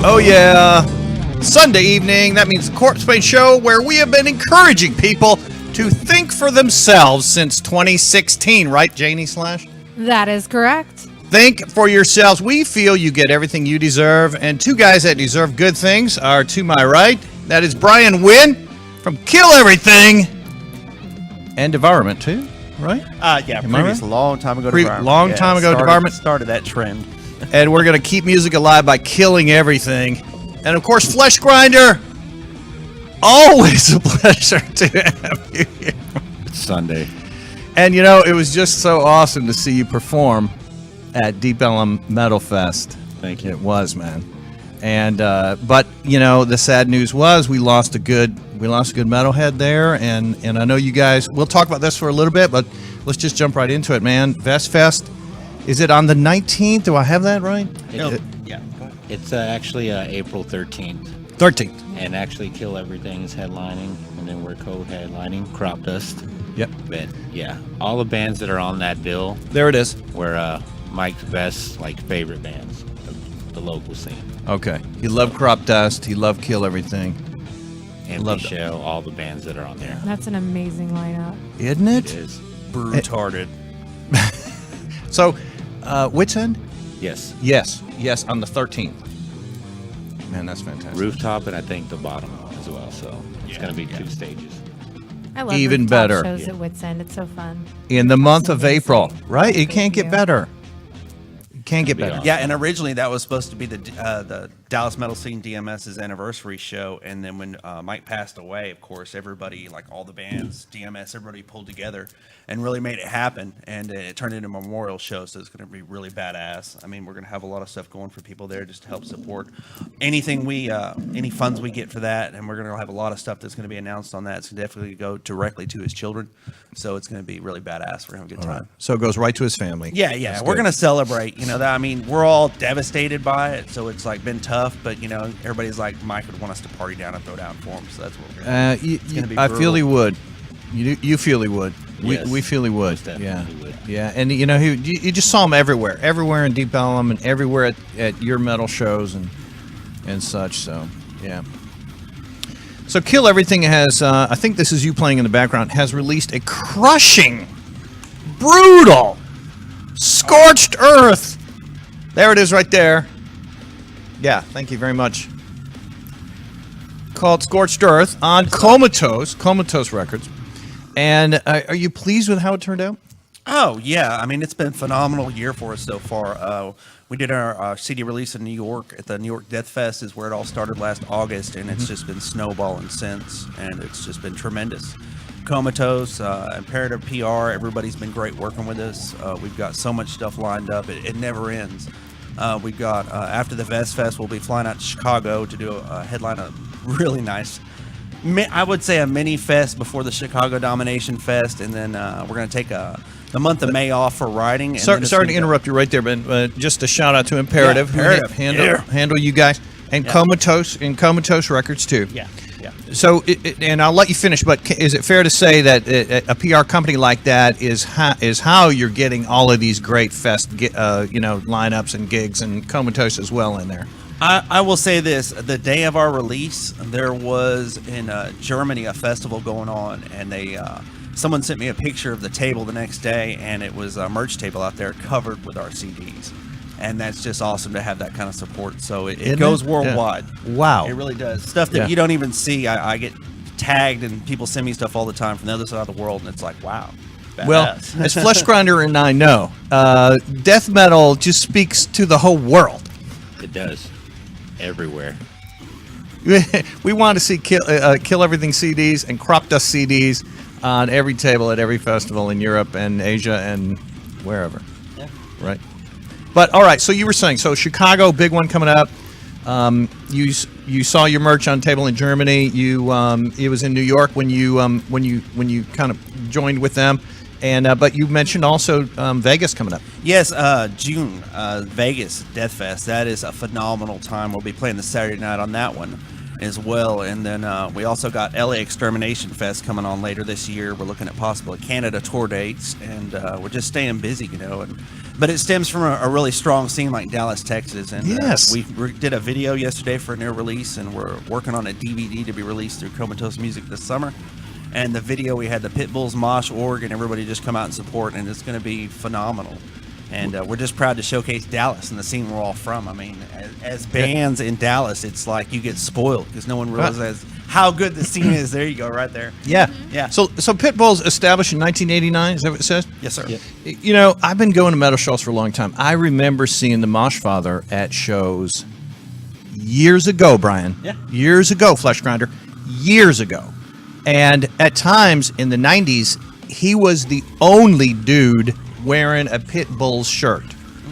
Oh yeah, Sunday evening, that means the Corpsepaint show, where we have been encouraging people to think for themselves since 2016, right, Janie Slash? That is correct. Think for yourselves. We feel you get everything you deserve, and two guys that deserve good things are to my right. That is Brian Wynn from Kill Everything and Devourment too, right? Yeah, previous, a long time ago. Long time ago, Devourment started that trend. And we're going to keep music alive by killing everything. And, of course, Fleshgrinder. Always a pleasure to have you here. It's Sunday. And, you know, it was just so awesome to see you perform at Deep Ellum Metal Fest. Thank you. It was, man. And, but, you know, the sad news was we lost a good metalhead there. And I know you guys, we'll talk about this for a little bit, but let's just jump right into it, man. Vest Fest. Is it on the 19th? Do I have that right? Yeah, go ahead. It's actually April 13th. 13th. And actually Kill Everything's headlining, and then we're co-headlining Cropdust. Yep. But, yeah, all the bands that are on that bill There it is. were Mike's best, favorite bands of the local scene. Okay. He loved Cropdust. He loved Kill Everything. And Loved Michelle, all the bands that are on there. That's an amazing lineup. Isn't it? It is. Retarded. So, Wits End? Yes. Yes, on the 13th. Man, that's fantastic. Rooftop and I think the bottom as well, so it's going to be 2 stages. I love Even rooftop better. shows at Wits End. It's so fun. In the month of Amazing. April, right? It can't get you. better. It can't get better. awesome. Yeah, and originally that was supposed to be the Dallas Metal Scene DMS's anniversary show, and then when Mike passed away, of course, everybody, all the bands, DMS, everybody pulled together and really made it happen, and it turned into a memorial show, so it's going to be really badass. I mean, we're going to have a lot of stuff going for people there just to help support anything any funds we get for that, and we're going to have a lot of stuff that's going to be announced on that. It's going to definitely go directly to his children, so it's going to be really badass. We're going to have a good time. So it goes right to his family. Yeah, That's we're good. going to celebrate, I mean, we're all devastated by it, so it's been tough, but everybody's Mike would want us to party down and throw down for him, so that's what we're going to do. gonna be I feel brutal. he would. You feel he would. Yes. We feel he would. Most definitely would. Yeah. And you just saw him everywhere in Deep Ellum and everywhere at your metal shows and such. So yeah. So Kill Everything has, I think this is you playing in the background, has released a crushing, brutal, Scorched Earth. There it is right there. Yeah, thank you very much. Called Scorched Earth on Comatose Records. And are you pleased with how it turned out? Oh, yeah. I mean, it's been a phenomenal year for us so far. We did our CD release in New York at the New York Death Fest is where it all started last August, and it's just been snowballing since, and it's just been tremendous. Comatose, Imperative PR, everybody's been great working with us. We've got so much stuff lined up. It never ends. We've got, after the Vest Fest, we'll be flying out to Chicago to do a headline, a really nice, I would say a mini fest before the Chicago Domination Fest, and then we're going to take the month of May off for writing. Sorry to interrupt you right there, but just a shout out to Imperative, Imperative. who handle you guys, and Comatose Records too. Yeah. So, and I'll let you finish, but is it fair to say that a PR company like that is how you're getting all of these great fest, lineups and gigs, and Comatose as well in there? I will say this: the day of our release, there was in Germany a festival going on, and someone sent me a picture of the table the next day, and it was a merch table out there covered with our CDs. and that's just awesome to have that kind of support. So Isn't it goes it? worldwide. Yeah. Wow. It really does. Stuff that Yeah. you don't even see. I get tagged, and people send me stuff all the time from the other side of the world, and it's like, wow. Well, Badass. as Fleshgrinder and I know, death metal just speaks to the whole world. It does. Everywhere. We want to see Kill Everything CDs and Cropdust CDs on every table at every festival in Europe and Asia and wherever. Yeah. Right. But all right, so you were saying, so Chicago, big one coming up. You saw your merch on table in Germany. It was in New York when you kind of joined with them, and but you mentioned also Vegas coming up. Yes, June, Vegas Death Fest. That is a phenomenal time. We'll be playing the Saturday night on that one as well. And then we also got LA Extermination Fest coming on later this year. We're looking at possible Canada tour dates, and we're just staying busy, but it stems from a really strong scene like Dallas, Texas. And Yes. we did a video yesterday for a new release, and we're working on a DVD to be released through Comatose Music this summer. And the video, we had the Pitbulls, Mosh, Org, and everybody just come out and support, and it's going to be phenomenal. And we're just proud to showcase Dallas and the scene we're all from. I mean, as bands in Dallas, it's like you get spoiled because no one realizes how good the scene is. There you go, right there. Yeah. Yeah. So Pitbull's established in 1989. Is that what it says? Yes, sir. Yeah. I've been going to metal shows for a long time. I remember seeing the Moshfather at shows years ago, Brian. Yeah. Years ago, Fleshgrinder. Years ago. And at times in the 90s, he was the only dude wearing a Pitbull's shirt.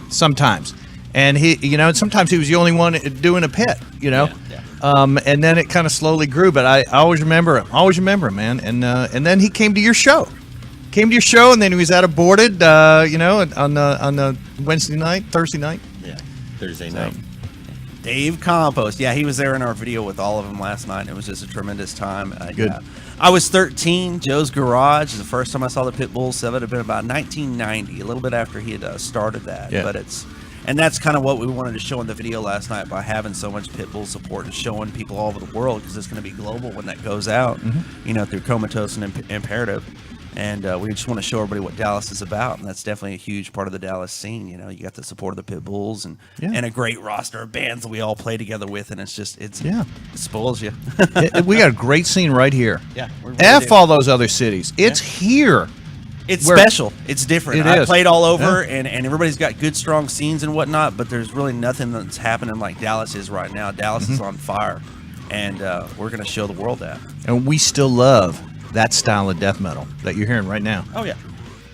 Sometimes. And sometimes he was the only one doing a pit, Yeah. and then it kind of slowly grew, but I always remember him, man. And then he came to your show. And then he was out aborted, on the Wednesday night, Thursday night. Yeah. Thursday night. Dave Compost. Yeah, he was there in our video with all of them last night. It was just a tremendous time. Good. I was 13. Joe's Garage is the first time I saw the Pitbulls. So that would have been about 1990, a little bit after he had started that. Yeah. And that's kind of what we wanted to show in the video last night by having so much Pitbull support and showing people all over the world, because it's going to be global when that goes out, through Comatose and Imperative. And we just want to show everybody what Dallas is about, and that's definitely a huge part of the Dallas scene. You got the support of the Pitbulls and a great roster of bands that we all play together with, and it spoils you. We got a great scene right here. Yeah, we really F do. all those other cities. It's here. It's Where- special. It's different. It I is. played all over, Yeah. and everybody's got good, strong scenes and whatnot, but there's really nothing that's happening like Dallas is right now. Dallas is on fire, and we're going to show the world that. And we still love that style of death metal that you're hearing right now. Oh, yeah.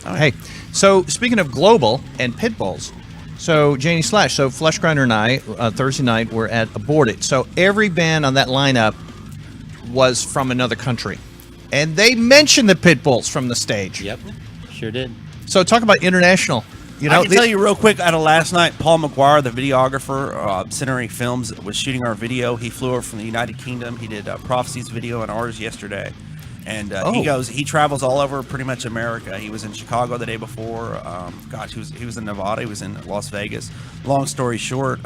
Hey, so speaking of global and Pitbulls, so Janie Slash, so Fleshgrinder and I, Thursday night, were at Aborted. So every band on that lineup was from another country. And they mentioned the Pitbulls from the stage. Yep. Sure did. So talk about international. I can tell you real quick, out of last night, Paul McGuire, the videographer, Centenary Films, was shooting our video. He flew over from the United Kingdom. He did Prophecy's video and ours yesterday. And he travels all over pretty much America. He was in Chicago the day before. He was in Nevada. He was in Las Vegas. Long story short,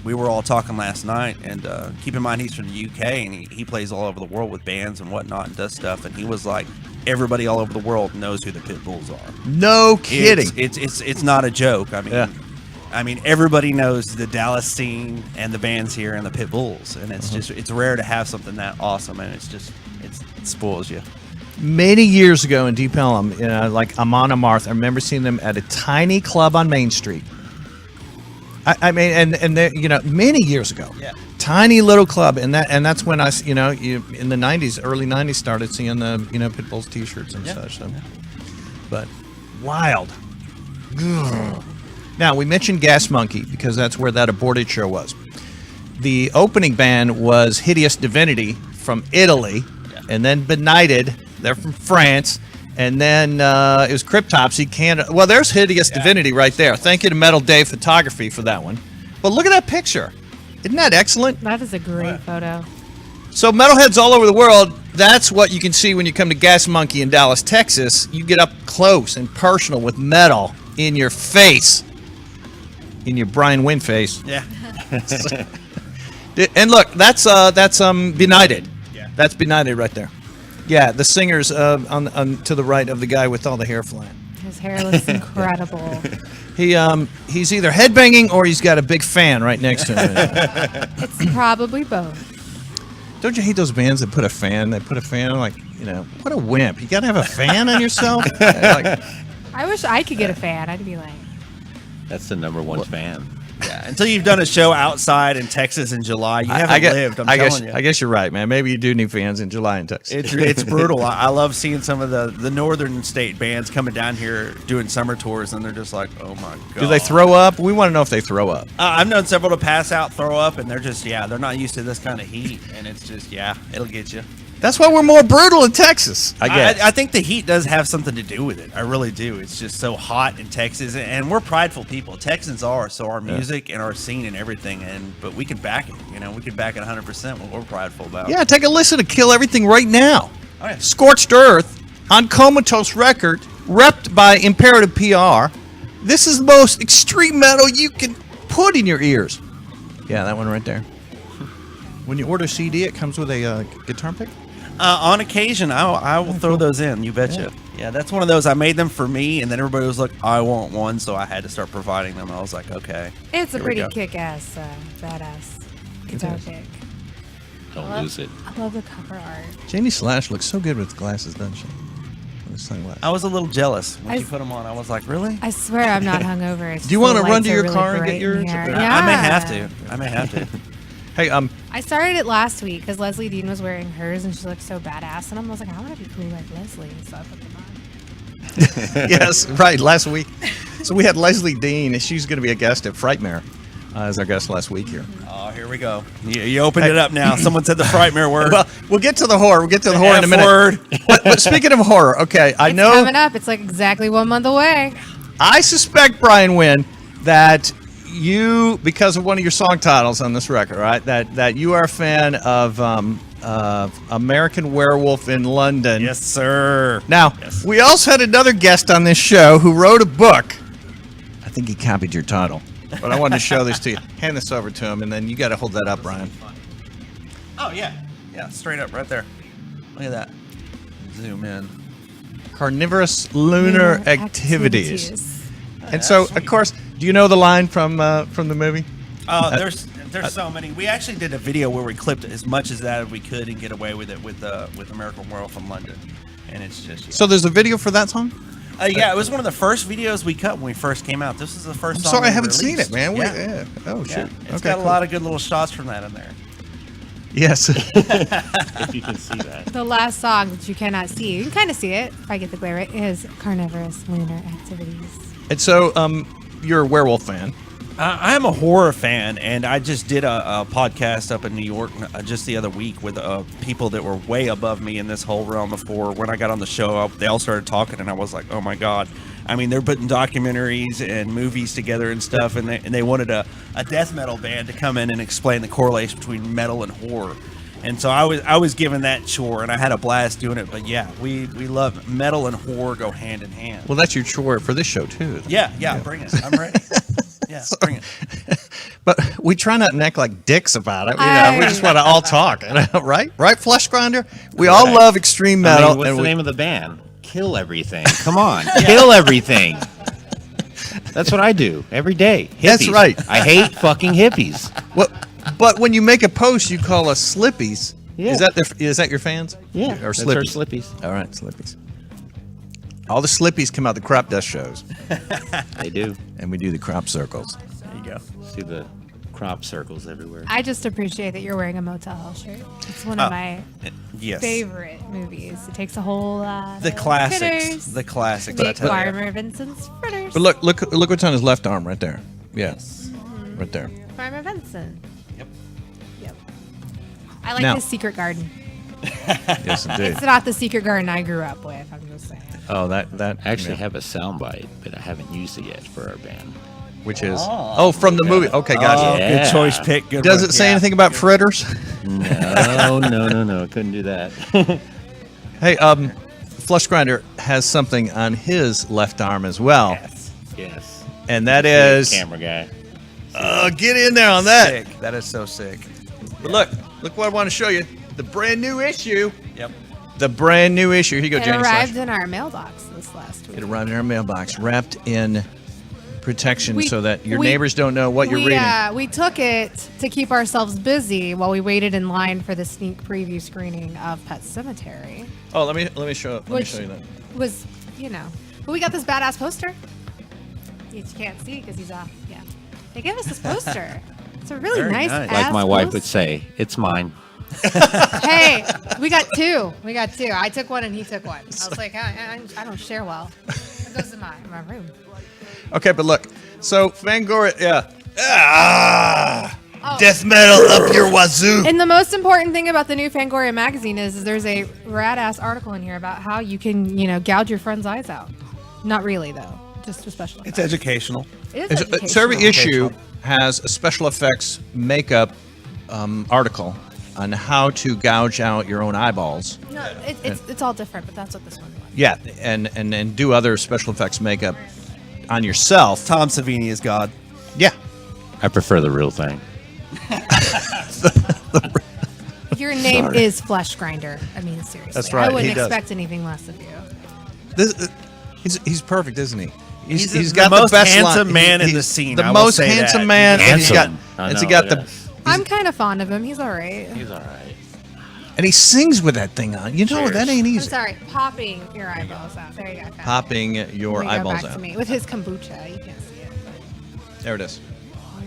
we were all talking last night, and keep in mind he's from the UK, and he plays all over the world with bands and whatnot and does stuff. And he was like, everybody all over the world knows who the Pitbulls are. No kidding. It's not a joke. I mean, everybody knows the Dallas scene and the bands here and the Pitbulls, and it's rare to have something that awesome, and it spoils you. Many years ago in Deep Ellum, like Amon Amarth, I remember seeing them at a tiny club on Main Street. I mean, and many years ago, tiny little club, and that's when I, in the '90s, early '90s, started seeing the Pitbull's T-shirts and such. So. But wild. Ugh. Now we mentioned Gas Monkey because that's where that Aborted show was. The opening band was Hideous Divinity from Italy, and then Benighted. They're from France. And then it was Cryptopsy, Canada. Well, there's Hideous Divinity right there. Thank you to Metal Day Photography for that one. But look at that picture. Isn't that excellent? That is a great photo. So metalheads all over the world, that's what you can see when you come to Gas Monkey in Dallas, Texas. You get up close and personal with metal in your face. In your Brian Wynn face. Yeah. And look, that's Benighted. Yeah. That's Benighted right there. Yeah, the singer's on to the right of the guy with all the hair flying. His hair looks incredible. He's either headbanging or he's got a big fan right next to him. It's probably both. Don't you hate those bands that put a fan? They put a fan on, like, what a wimp. You got to have a fan on yourself? Like, I wish I could get a fan. I'd be like, That's the number one fan. Yeah, until you've done a show outside in Texas in July, you haven't lived. I'm telling you. I guess you're right, man. Maybe you do need fans in July in Texas. It's brutal. I love seeing some of the northern state bands coming down here doing summer tours, and they're just like, oh my god. Do they throw up? We want to know if they throw up. I've known several to pass out, throw up, and they're just they're not used to this kind of heat, and it's just it'll get you. That's why we're more brutal in Texas, I guess. I think the heat does have something to do with it. I really do. It's just so hot in Texas, and we're prideful people. Texans are, so our music and our scene and everything, but we can back it. We can back it 100% what we're prideful about. Yeah, take a listen to Kill Everything right now. Oh, yeah. Scorched Earth on Comatose Record, repped by Imperative PR. This is the most extreme metal you can put in your ears. Yeah, that one right there. When you order CD, it comes with a guitar pick? On occasion, I will throw those in. You betcha. Yeah, that's one of those. I made them for me, and then everybody was like, "I want one," so I had to start providing them. I was like, "Okay." it's a Here we pretty go. kick-ass, badass guitar pick. Don't lose it. I love the cover art. Janie Slash looks so good with glasses, doesn't she? With sunglasses. I was a little jealous when I- you put them on. I was like, "Really?" I swear I'm not hungover. It's Do you just wanna the run lights to are your really car and get bright in yours? here. I may have Yeah. to. I may have to. Hey, I started it last week because Leslie Dean was wearing hers and she looked so badass. And I was like, I want to be cool like Leslie. So I put them on. yes, right, last week. So we had Leslie Dean, and she's going to be a guest at Frightmare as our guest last week here. Oh, here we go. You opened it up now. Someone said the Frightmare word. Well, we'll get to the horror. We'll get to the horror in a minute. F-word. But speaking of horror, okay, I It's know. coming up. It's like exactly 1 month away. I suspect, Brian Wynn, that you, because of one of your song titles on this record, right, that you are a fan of American Werewolf in London. Yes, sir. Now, Yes. we also had another guest on this show who wrote a book. I think he copied your title, but I wanted to show this to you. Hand this over to him, and then you got to hold that up, Brian. Oh, yeah. Yeah, straight up right there. Look at that. Zoom in. Carnivorous Lunar Activities. And so, of course, do you know the line from the movie? There's so many. We actually did a video where we clipped as much as that as we could and get away with it with American Werewolf from London, and it's just So there's a video for that song? yeah, it was one of the first videos we cut when we first came out. This is the first. I'm song sorry, I we haven't seen released. it, man. Yeah. Oh, shit. Yeah. It's Okay, got cool. a lot of good little shots from that in there. Yes. If you can see that. The last song that you cannot see, you can kind of see it if I get the glare right, is Carnivorous Lunar Activities. And so, you're a werewolf fan. I am a horror fan, and I just did a podcast up in New York just the other week with people that were way above me in this whole realm of horror. When I got on the show, they all started talking, and I was like, oh my God. I mean, they're putting documentaries and movies together and stuff, and they wanted a death metal band to come in and explain the correlation between metal and horror. And so I was given that chore, and I had a blast doing it. But yeah, we love metal and horror go hand in hand. Well, that's your chore for this show, too. Yeah, bring it. I'm ready. Yeah, bring it. But we try not to act like dicks about it. We Aye. just want to all talk, right? Right, Fleshgrinder? We all love extreme I metal. mean, what's and the we- name of the band? Kill Everything. Come on. Kill everything. That's what I do every day. Hippies. That's right. I hate fucking hippies. But when you make a post, you call us Slippies. Yeah. Is that your fans? Yeah. Or That's our Slippies? slippies. All right, Slippies. All the Slippies come out the Cropdust shows, They do. and we do the crop circles. There you go. See the crop circles everywhere. I just appreciate that you're wearing a Motel Hell shirt. It's one of my Yes. favorite movies. It takes a whole The classics. critters The classics. to I make tell you. Farmer Vincent's fritters. But look what's on his left arm right there. Yeah, right there. Farmer Vincent. Yep. Yep. I like Now- his secret garden. Yes, indeed. It's not the secret garden I grew up with. I'm just saying. Oh, that I actually yeah. have a soundbite, but I haven't used it yet for our band. Which is from the movie. Okay, gotcha. Oh, Yeah. good choice pick. Good Does one. it say Yeah. anything about fritters? No. Couldn't do that. Hey, Fleshgrinder has something on his left arm as well, Yes. and that is Camera guy. get in there on that. Sick. That is so sick. But look what I want to show you. The brand new issue. Yep. The brand new issue. Here you go, It Janie. arrived in our mailbox this last week. It arrived in our mailbox, wrapped in protection We- so that your we- neighbors don't know what you're reading. We took it to keep ourselves busy while we waited in line for the sneak preview screening of Pet Cemetery. Oh, let me show. Let me Which- show you that. Was, but we got this badass poster. You can't see because he's off. Yeah, they gave us this poster. It's a really Very nice. nice. Like ass my wife would poster. say, it's mine. Hey, we got two. I took one and he took one. I was like, I don't share well. It goes in my room. Okay, but look. So Fangoria, yeah. Oh. Death metal up your wazoo. And the most important thing about the new Fangoria magazine is there's a rad ass article in here about how you can, gouge your friend's eyes out. Not really though, just for special It's effects. educational. It is educational. So every issue has a special effects makeup article on how to gouge out your own eyeballs. No, it's all different, but that's what this one was. Yeah, and do other special effects makeup on yourself. Tom Savini is God. Yeah. I prefer the real thing. Your name Sorry. is Fleshgrinder. I mean, seriously. That's right, I wouldn't he does. expect anything less of you. This, he's perfect, isn't he? He's He's the got most the best handsome line. man in He- the scene, The I will most say handsome that. man. And he's got, Handsome. I and know, he got yes. I'm kind of fond of him. He's all right. He's all right. and he sings with that thing on. You know Cheers. that ain't I'm easy. popping your eyeballs out. There you go. Popping your Let me go eyeballs back out. to me with his kombucha. You can't see it. There it is.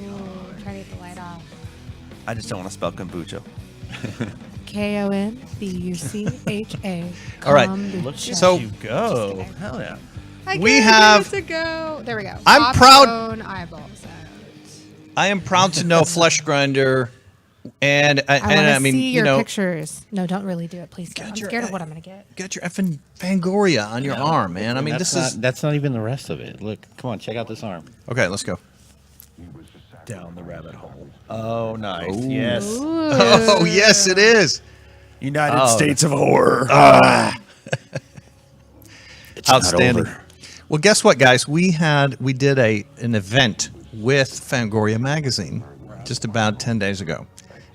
Ooh, try to get the light off. I just don't want to spell kombucha. KONBUCHA. All right. Kombucha. So- go. Hell yeah. I we can't have- get it to go. There we go. I'm Pop proud- your own eyeballs out. I am proud to know Fleshgrinder, and I want and to I mean see your you know pictures. No, don't really do it, please. Don't. I'm your scared of eye- what I'm gonna get. got your effing Fangoria on your arm, man. I mean that's this is that's not even the rest of it. Look, come on, check out this arm. okay. Let's go. Down the rabbit hole. Oh, nice. Yes. Oh yes, it is. United Oh. States of Horror. It's not Outstanding. over. Well, guess what, guys? We did an event with Fangoria magazine just about 10 days ago,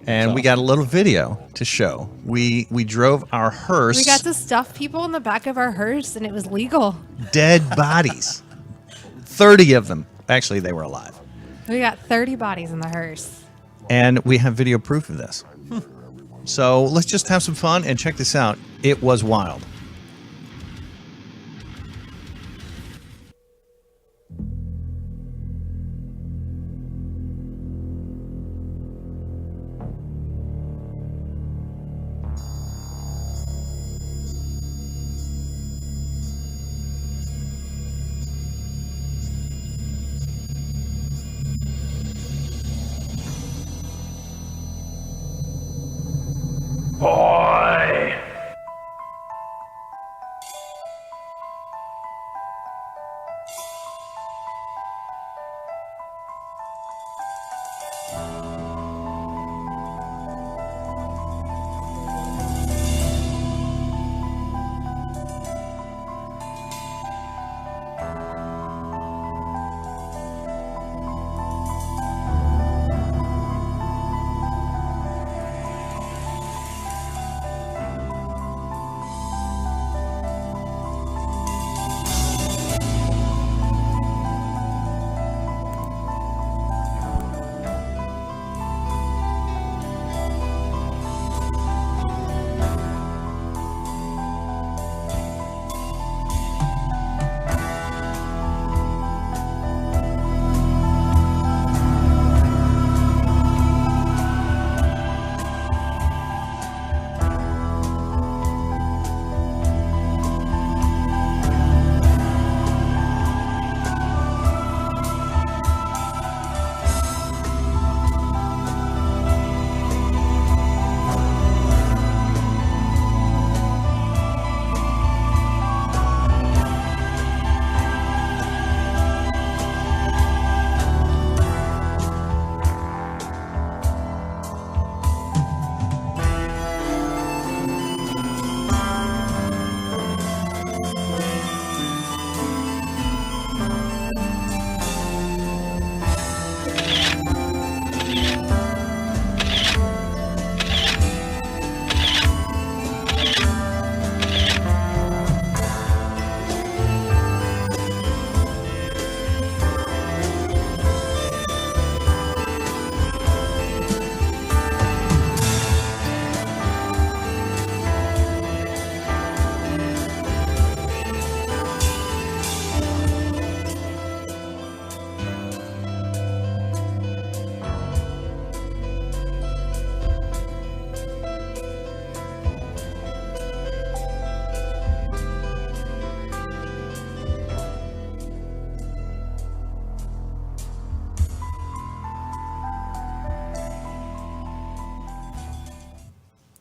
and we got a little video to show. We drove our hearse. We got to stuff people in the back of our hearse, and it was legal. dead bodies. 30 of them. Actually, they were alive. We got 30 bodies in the hearse. And we have video proof of this. So let's just have some fun and check this out. It was wild. Boy!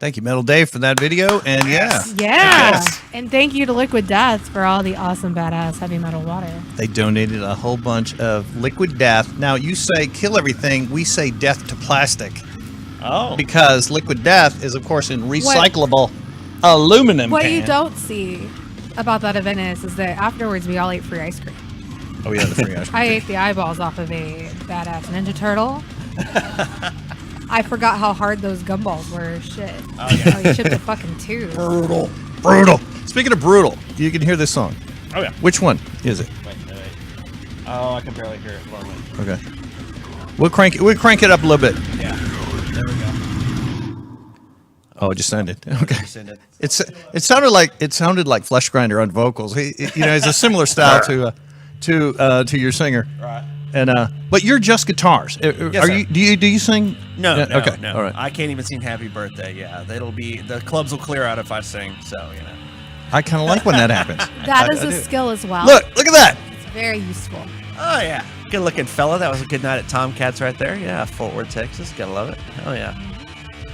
Thank you, Metal Dave, for that video. And Yeah. Yes. And thank you to Liquid Death for all the awesome, badass heavy metal water. They donated a whole bunch of Liquid Death. Now, you say kill everything. We say death to plastic. Oh. Because Liquid Death is, of course, in recyclable aluminum What can. you don't see about that event is that afterwards we all ate free ice cream. Oh, yeah, the free ice cream. I ate the eyeballs off of a badass Ninja Turtle. I forgot how hard those gumballs were. Shit. Oh, yeah. You chipped a fucking tooth. Brutal. Speaking of brutal, you can hear this song. Oh, yeah. Which one is it? Wait. Oh, I can barely hear it. Hold on, wait. Okay. We'll crank it up a little bit. Yeah. There we go. Oh, it just ended. Okay. Send it. It sounded like Fleshgrinder on vocals. He it's a similar style to your singer. Right. And but you're just guitars. Yes, Are sir. you? Do you sing? No, Yeah, no, okay. no. All right. I can't even sing Happy Birthday. Yeah, the clubs will clear out if I sing. So I kind of like when that happens. That is I a do. sk as well. Look at that. It's very useful. Oh yeah, good looking fella. That was a good night at Tomcats right there. Yeah, Fort Worth, Texas. Gotta love it. Oh yeah.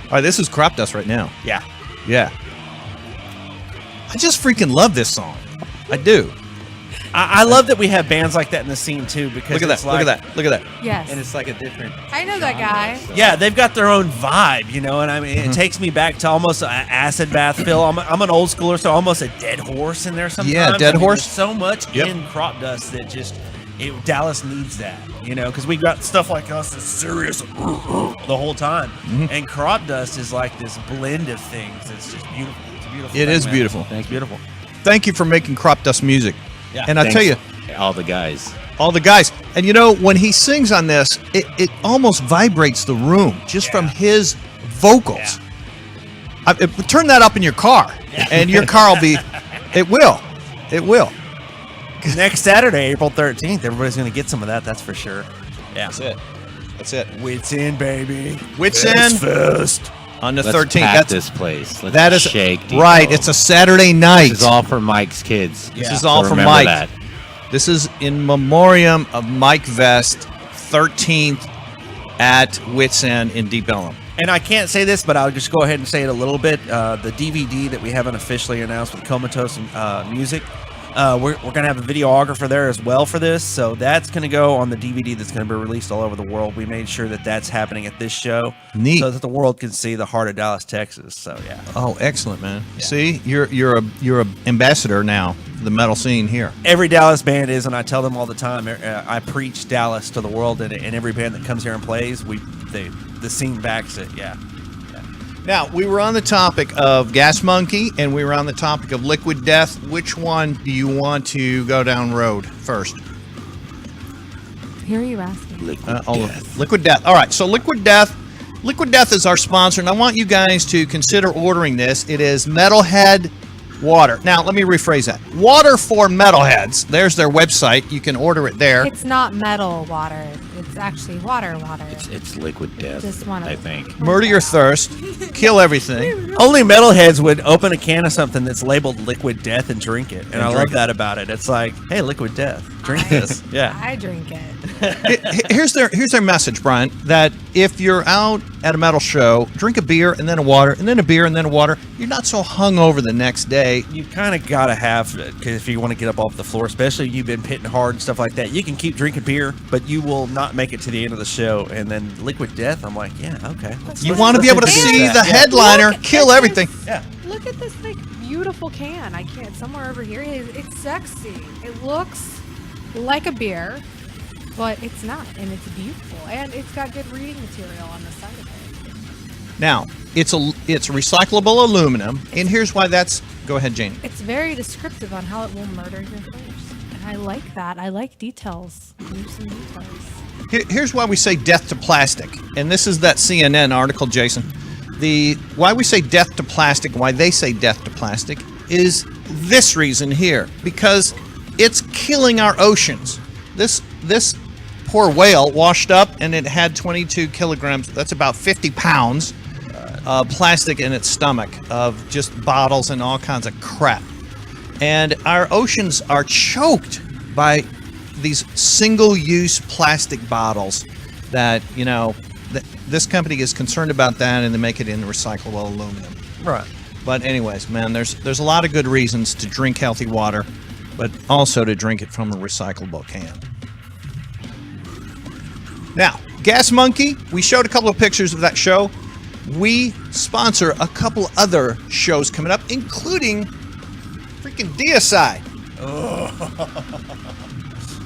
All right, this is Cropdust right now. Yeah. Yeah. I just freaking love this song. I do. I love that we have bands like that in the scene too, because Look at that. Look at that. Yes. And it's like a different. I know that guy. Yeah, they've got their own vibe, and I mean, it takes me back to almost an acid bath feel. I'm an old schooler, so almost a Dead Horse in there sometimes. Yeah, Dead Horse. There's so much Yep. in Cropdust that just Dallas needs that, because we got stuff like us that's serious the whole time, and Cropdust is like this blend of things. It's just beautiful. It's a beautiful. It thing, is man. beautiful. It's beautiful. Thank you for making Cropdust music. Yeah. And I tell you, all the guys. all the guys, and when he sings on this, it almost vibrates the room just from his vocals. Turn that up in your car, and your car will be. It will. Next Saturday, April 13th, everybody's going to get some of that. That's for sure. Yeah. That's it. Wits End, baby. Wits End Fest. on the Let's 13th. pack this place. Let's That is shake. Deep right. Ellum. It's a Saturday night. This is all for Mike's kids. This is all So for remember Mike. that. This is in memoriam of Mike Vest, 13th at Wits End in Deep Ellum. And I can't say this, but I'll just go ahead and say it a little bit. The DVD that we haven't officially announced with Comatose Music, we're going to have a videographer there as well for this. So that's going to go on the DVD that's going to be released all over the world. We made sure that that's happening at this show. Neat. So that the world can see the heart of Dallas, Texas. So, yeah. Oh, excellent, man. See, you're a ambassador now for the metal scene here. Every Dallas band is, and I tell them all the time, I preach Dallas to the world, and every band that comes here and plays, the scene backs it, yeah. Now, we were on the topic of Gas Monkey, and we were on the topic of Liquid Death. Which one do you want to go down road first? Who are you asking? Liquid Death. All right, so Liquid Death is our sponsor, and I want you guys to consider ordering this. It is Metalhead water. Now, let me rephrase that. Water for metalheads. There's their website. You can order it there. It's not metal water. It's actually water. It's liquid death. Just one of I them. think. Murder your thirst. Kill everything. Only metalheads would open a can of something that's labeled Liquid Death and drink it. And I love drink it. that about it. It's like, hey, Liquid Death, drink this. Yeah. I drink it. Here's their message, Brian, that if you're out at a metal show, drink a beer and then a water and then a beer and then a water. You're not so hungover the next day. You kind of got to have it, because if you want to get up off the floor, especially if you've been hitting hard and stuff like that, you can keep drinking beer, but you will not make it to the end of the show. And then Liquid Death, I'm like, yeah, okay. You want to be able to see the headliner, kill Look at everything. this. Yeah. Look at this beautiful can. I can't. Somewhere over here. It's sexy. It looks like a beer, but it's not, and it's beautiful, and it's got good reading material on the side of it. Now, it's recyclable aluminum, and here's why that's. Go ahead, Jane. It's very descriptive on how it will murder your thirst, and I like that. I like details. Some details. Here's why we say death to plastic, and this is that CNN article, Jason. Why we say death to plastic, why they say death to plastic, is this reason here, because it's killing our oceans. This poor whale washed up, and it had 22 kilograms. That's about 50 pounds of plastic in its stomach of just bottles and all kinds of crap. And our oceans are choked by these single-use plastic bottles that, this company is concerned about that, and they make it in recyclable aluminum. Right. But anyways, man, there's a lot of good reasons to drink healthy water, but also to drink it from a recyclable can. Now, Gas Monkey, we showed a couple of pictures of that show. We sponsor a couple other shows coming up, including freaking Deicide.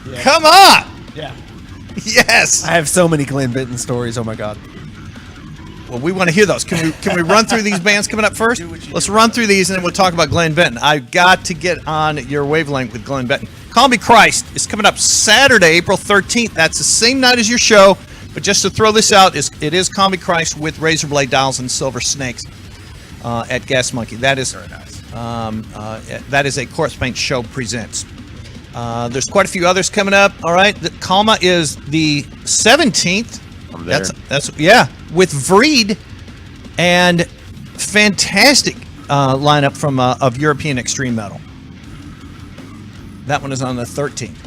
Yeah. Come on! Yeah. Yes! I have so many Glenn Benton stories. Oh my God. Well, we want to hear those. Can we run through these bands coming up first? Let's run through these and then we'll talk about Glenn Benton. I've got to get on your wavelength with Glenn Benton. Call Me Christ is coming up Saturday, April 13th. That's the same night as your show. But just to throw this out, it is Call Me Christ with razor blade dials and silver snakes at Gas Monkey. That is very nice. That is a Corpsepaint show presents. There's quite a few others coming up. All right, the Calma is the 17th. I'm there. That's with Vreed and fantastic lineup from of European extreme metal. That one is on the 13th.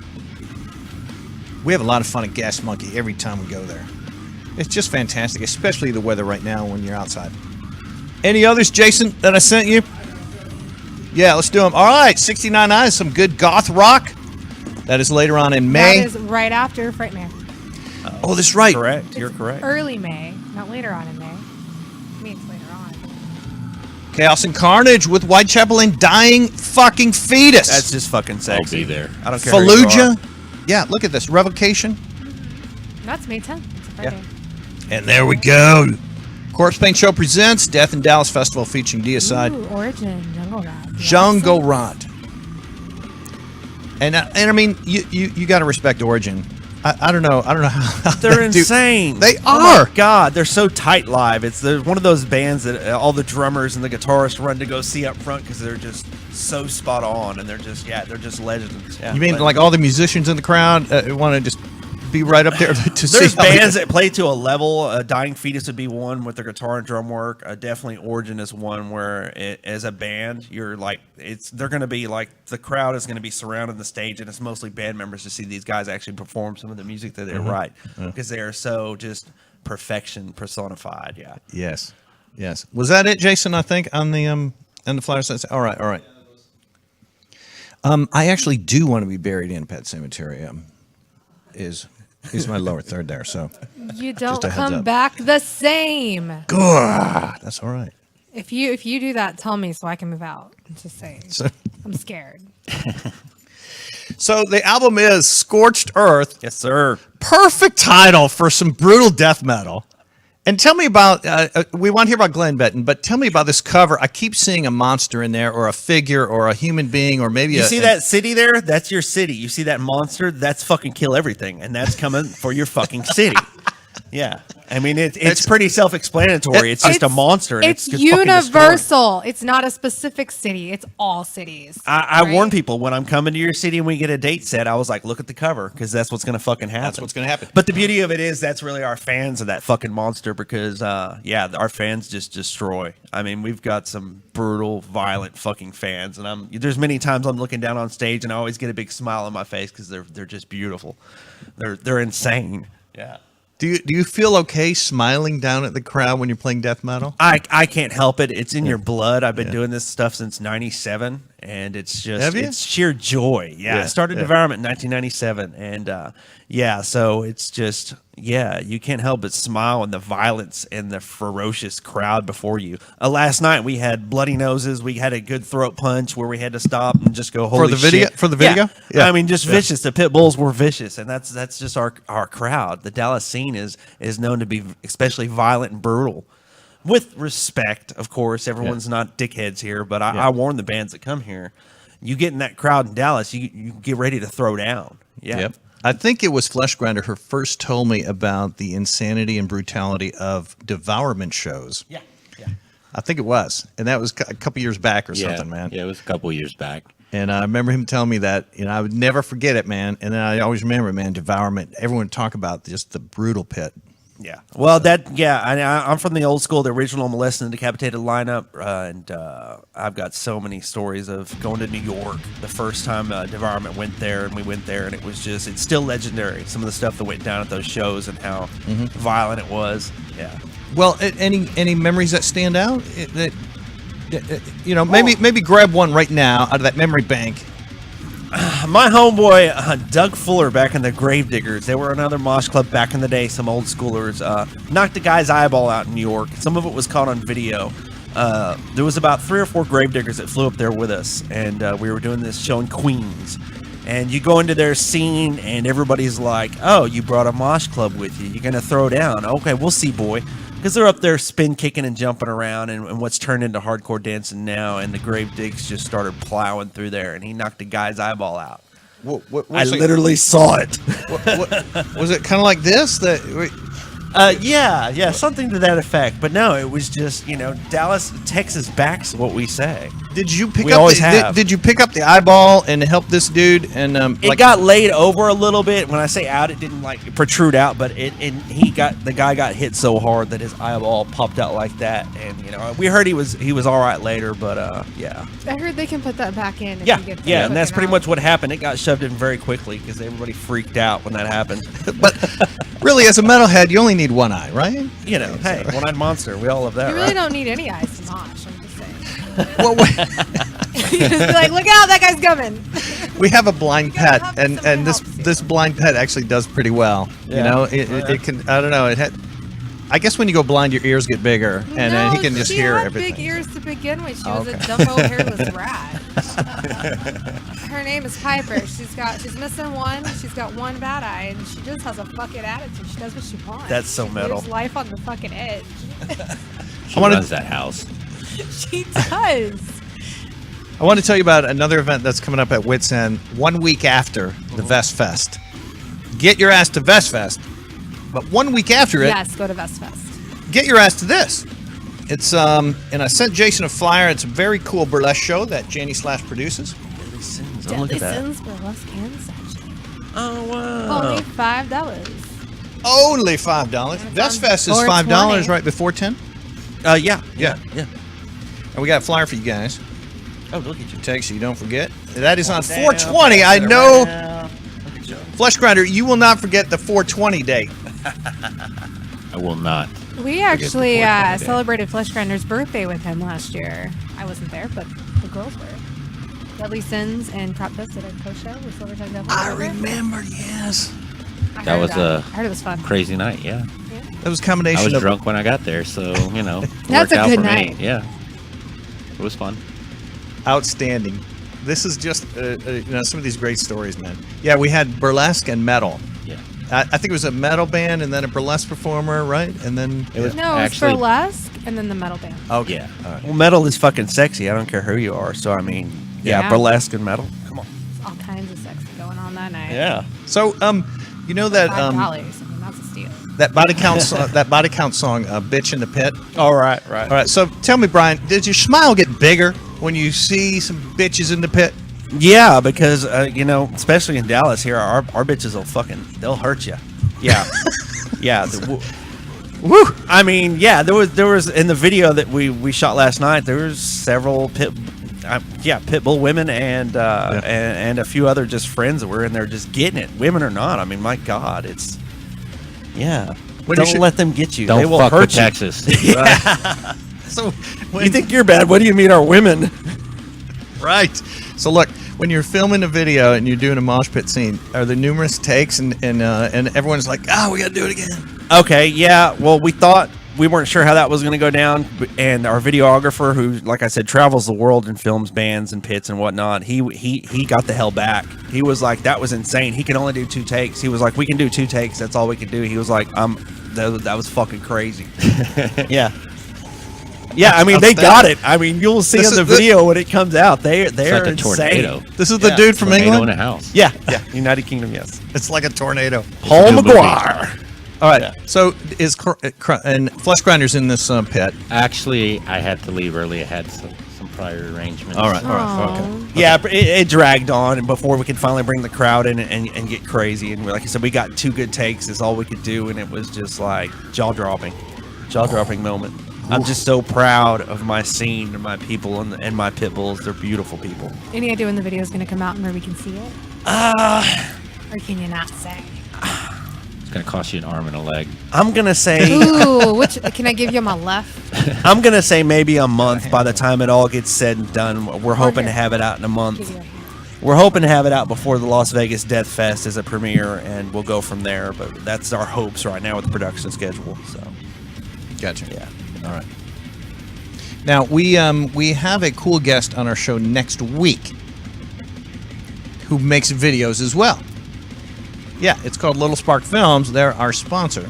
We have a lot of fun at Gas Monkey every time we go there. It's just fantastic, especially the weather right now when you're outside. Any others, Jason, that I sent you? Yeah, let's do them. All right, 69 Eyes, some good goth rock. That is later on in May. That is right after Frightmare. Oh, that's right. Correct. You're correct. Early May, not later on in May. I mean, it's later on. Chaos and Carnage with Whitechapel and Dying Fucking Fetus. That's just fucking sexy. I'll be there. I don't care. who you are. Fallujah. Yeah, look at this. Revocation. That's May 10th. It's a Friday. And there we go. Corpsepaint Show presents Death in Dallas Festival featuring Deicide. Ooh, Origin, Jungle Rot. Jungle Rot. And I mean, you got to respect Origin. I don't know how They're insane. They Oh are. my God, they're so tight live. It's one of those bands that all the drummers and the guitarists run to go see up front because they're just so spot on, and they're just legends. Yeah, You mean but like all the musicians in the crowd want to just be right up there to see? there's how they- bands that play to a level. Dying Fetus would be one with their guitar and drum work. Definitely Origin is one where, as a band, you're like they're going to be like the crowd is going to be surrounding the stage, and it's mostly band members to see these guys actually perform some of the music that they write because they are so just perfection personified. Yeah. Yes. Was that it, Jason? I think on the flyer says. All right. I actually do want to be buried in Pet Cemetery. Is my lower third there? So You Just don't a heads come up. back the same. that's all right. If you do that, tell me so I can move out. I'm just saying. So, I'm scared. so the album is Scorched Earth. Yes, sir. Perfect title for some brutal death metal. And tell me about, we want to hear about Glenn Benton, but tell me about this cover. I keep seeing a monster in there, or a figure, or a human being, or maybe You see that city there? That's your city. You see that monster? That's fucking Kill Everything, and that's coming for your fucking city. Yeah, I mean it's pretty self-explanatory. It's just a monster. And It's just fucking destroying. universal. It's not a specific city. It's all cities. I right? warn people when I'm coming to your city and we get a date set. I was like, look at the cover because that's what's gonna fucking happen. That's what's gonna happen. But the beauty of it is that's really our fans of that fucking monster because our fans just destroy. I mean, we've got some brutal, violent fucking fans, and there's many times I'm looking down on stage and I always get a big smile on my face because they're just beautiful. They're insane. Yeah. Do you feel okay smiling down at the crowd when you're playing death metal? I can't help it. It's in your blood. I've been doing this stuff since '97, and it's just Have you? it's sheer joy. Yeah, I started Devourment in 1997, and so it's just you can't help but smile and the violence and the ferocious crowd before you. Last night we had bloody noses. We had a good throat punch where we had to stop and just go holy the video- shit. for the video? Yeah. Yeah. I mean, just vicious. The pit bulls were vicious, and that's just our crowd. The Dallas scene is known to be especially violent and brutal. With respect, of course, everyone's not dickheads here, but I warn the bands that come here. You get in that crowd in Dallas, you get ready to throw down. Yeah. Yep. I think it was Fleshgrinder who first told me about the insanity and brutality of Devourment shows. Yeah. I think it was, and that was a couple years back or something, man. Yeah, it was a couple years back. And I remember him telling me that, I would never forget it, man. And then I always remember, man, Devourment. Everyone would talk about just the brutal pit. Yeah. Well, I'm from the old school, the original Molested and Decapitated lineup, and I've got so many stories of going to New York the first time Devourment went there, and we went there, and it's still legendary. Some of the stuff that went down at those shows and how violent it was. Yeah. Well, any memories that stand out? You know, maybe grab one right now out of that memory bank. My homeboy Doug Fuller back in the Gravediggers. They were another mosh club back in the day. Some old schoolers knocked a guy's eyeball out in New York. Some of it was caught on video. There was about 3 or 4 Gravediggers that flew up there with us, and we were doing this show in Queens. And you go into their scene, and everybody's like, "Oh, you brought a mosh club with you. You're gonna throw down? Okay, we'll see, boy." Because they're up there spin kicking and jumping around and what's turned into hardcore dancing now, and the Gravedigs just started plowing through there, and he knocked a guy's eyeball out. I literally saw it. Was it kind of like this? Yeah, something to that effect. But no, it was just, Dallas, Texas backs what we say. Did you pick We up? always have. Did you pick up the eyeball and help this dude? And It got laid over a little bit. When I say out, it didn't like protrude out, but the guy got hit so hard that his eyeball popped out like that. And we heard he was all right later, but yeah. I heard they can put that back in. If Yeah, you get yeah, and that's cooking pretty out. much what happened. It got shoved in very quickly because everybody freaked out when that happened. But really, as a metalhead, you only need one eye, right? Hey, one-eyed monster. We all love that, You really right? don't need any eyes to mosh. I'm just saying. Well, You just be like, look out, that guy's coming. we have a blind You gotta pet, have and somebody this helps you. this blind pet actually does pretty well. Yeah. You know, it can. I don't know. I guess when you go blind, your ears get bigger, and no, he can just hear had everything. big ears to begin with. She was Okay. a dumbo hairless rat. Her name is Piper. She's missing one. She's got one bad eye, and she just has a fucking attitude. She does what she wants. That's so she metal. lives life on the fucking edge. She wanna- runs that house. She does. I want to tell you about another event that's coming up at Wits End 1 week after the Vest Fest. Get your ass to Vest Fest, but 1 week after it, Yes, go to Vest Fest. get your ass to this. It's and I sent Jason a flyer. It's a very cool burlesque show that Janie Slash produces. Oh, look at that. Sins burlesque hand section. Oh, wow. Only $5. Only $5. Vest Fest is Or $5 $20. right before 10. Yeah. Yeah. And we got a flyer for you guys. Oh, look at you. Text so you don't forget. That is on Down, 420. I pass it know. around. Look at you. Fleshgrinder, you will not forget the 420 date. I will not. We actually the 420 day. celebrated Fleshgrinder's birthday with him last year. I wasn't there, but the girls were. Deadly Sins and Cropdust did a co-show with Silvertongue Devil. I remember, yes. That was I heard it was fun. Crazy night, yeah. That was a I combination was of drunk when I got there, so, it That's worked a out good for night. me. Yeah. It was fun. outstanding. This is just some of these great stories, man. Yeah, we had burlesque and metal. Yeah. I think it was a metal band and then a burlesque performer, right? And then It was No, it's actually burlesque and then the metal band. okay. Yeah. All right. Well, metal is fucking sexy. I don't care who you are. So, I mean, yeah, Yeah. burlesque and metal. Come on. All kinds of sex going on that night. Yeah. So, you know that $5. I mean, that's a steal. that body count song, "Bitch in the Pit." All right. All right. So, tell me, Brian, did your smile get bigger when you see some bitches in the pit? Yeah, because, especially in Dallas here, our bitches they'll hurt you. Yeah. Yeah. Woo! I mean, yeah, there was in the video that we shot last night, there was several pit bull women and a few other just friends that were in there just getting it. Women or not, I mean, my God, it's Don't let them get you. Don't They will fuck hurt with you. Texas. So, You think you're bad? What do you mean our women? right. So, look, when you're filming a video and you're doing a mosh pit scene, are there numerous takes and everyone's like, we got to do it again? Okay, yeah. Well, we weren't sure how that was going to go down, and our videographer, who, like I said, travels the world and films bands and pits and whatnot, he got the hell back. He was like, that was insane. He can only do 2 takes. He was like, we can do 2 takes. That's all we can do. He was like, that was fucking crazy. Yeah. Yeah, I mean, they got it. I mean, you'll see This in the is the- video when it comes out. They're It's like a insane. tornado. This is the dude from Tornado in England? a house. Yeah, United Kingdom, yes. It's like a tornado. Paul a good movie. McGuire. All right. Yeah. So, and Fleshgrinder's in this pit. Actually, I had to leave early. I had some prior arrangements. All right. Aw. Yeah, but it dragged on, and before we could finally bring the crowd in and get crazy, and like I said, we got 2 good takes is all we could do, and it was just like jaw-dropping moment. I'm just so proud of my scene and my people and my pit bulls. They're beautiful people. Any idea when the video is going to come out and where we can see it? Or can you not say? It's going to cost you an arm and a leg. I'm gonna say Ooh, which can I give you my left? I'm gonna say maybe a month by the time it all gets said and done. We're hoping to have it out in a Give month. you a hand. We're hoping to have it out before the Las Vegas Death Fest as a premiere, and we'll go from there. But that's our hopes right now with the production schedule. So, Gotcha. yeah. All right. Now we have a cool guest on our show next week who makes videos as well. Yeah, it's called Little Spark Films. They're our sponsor,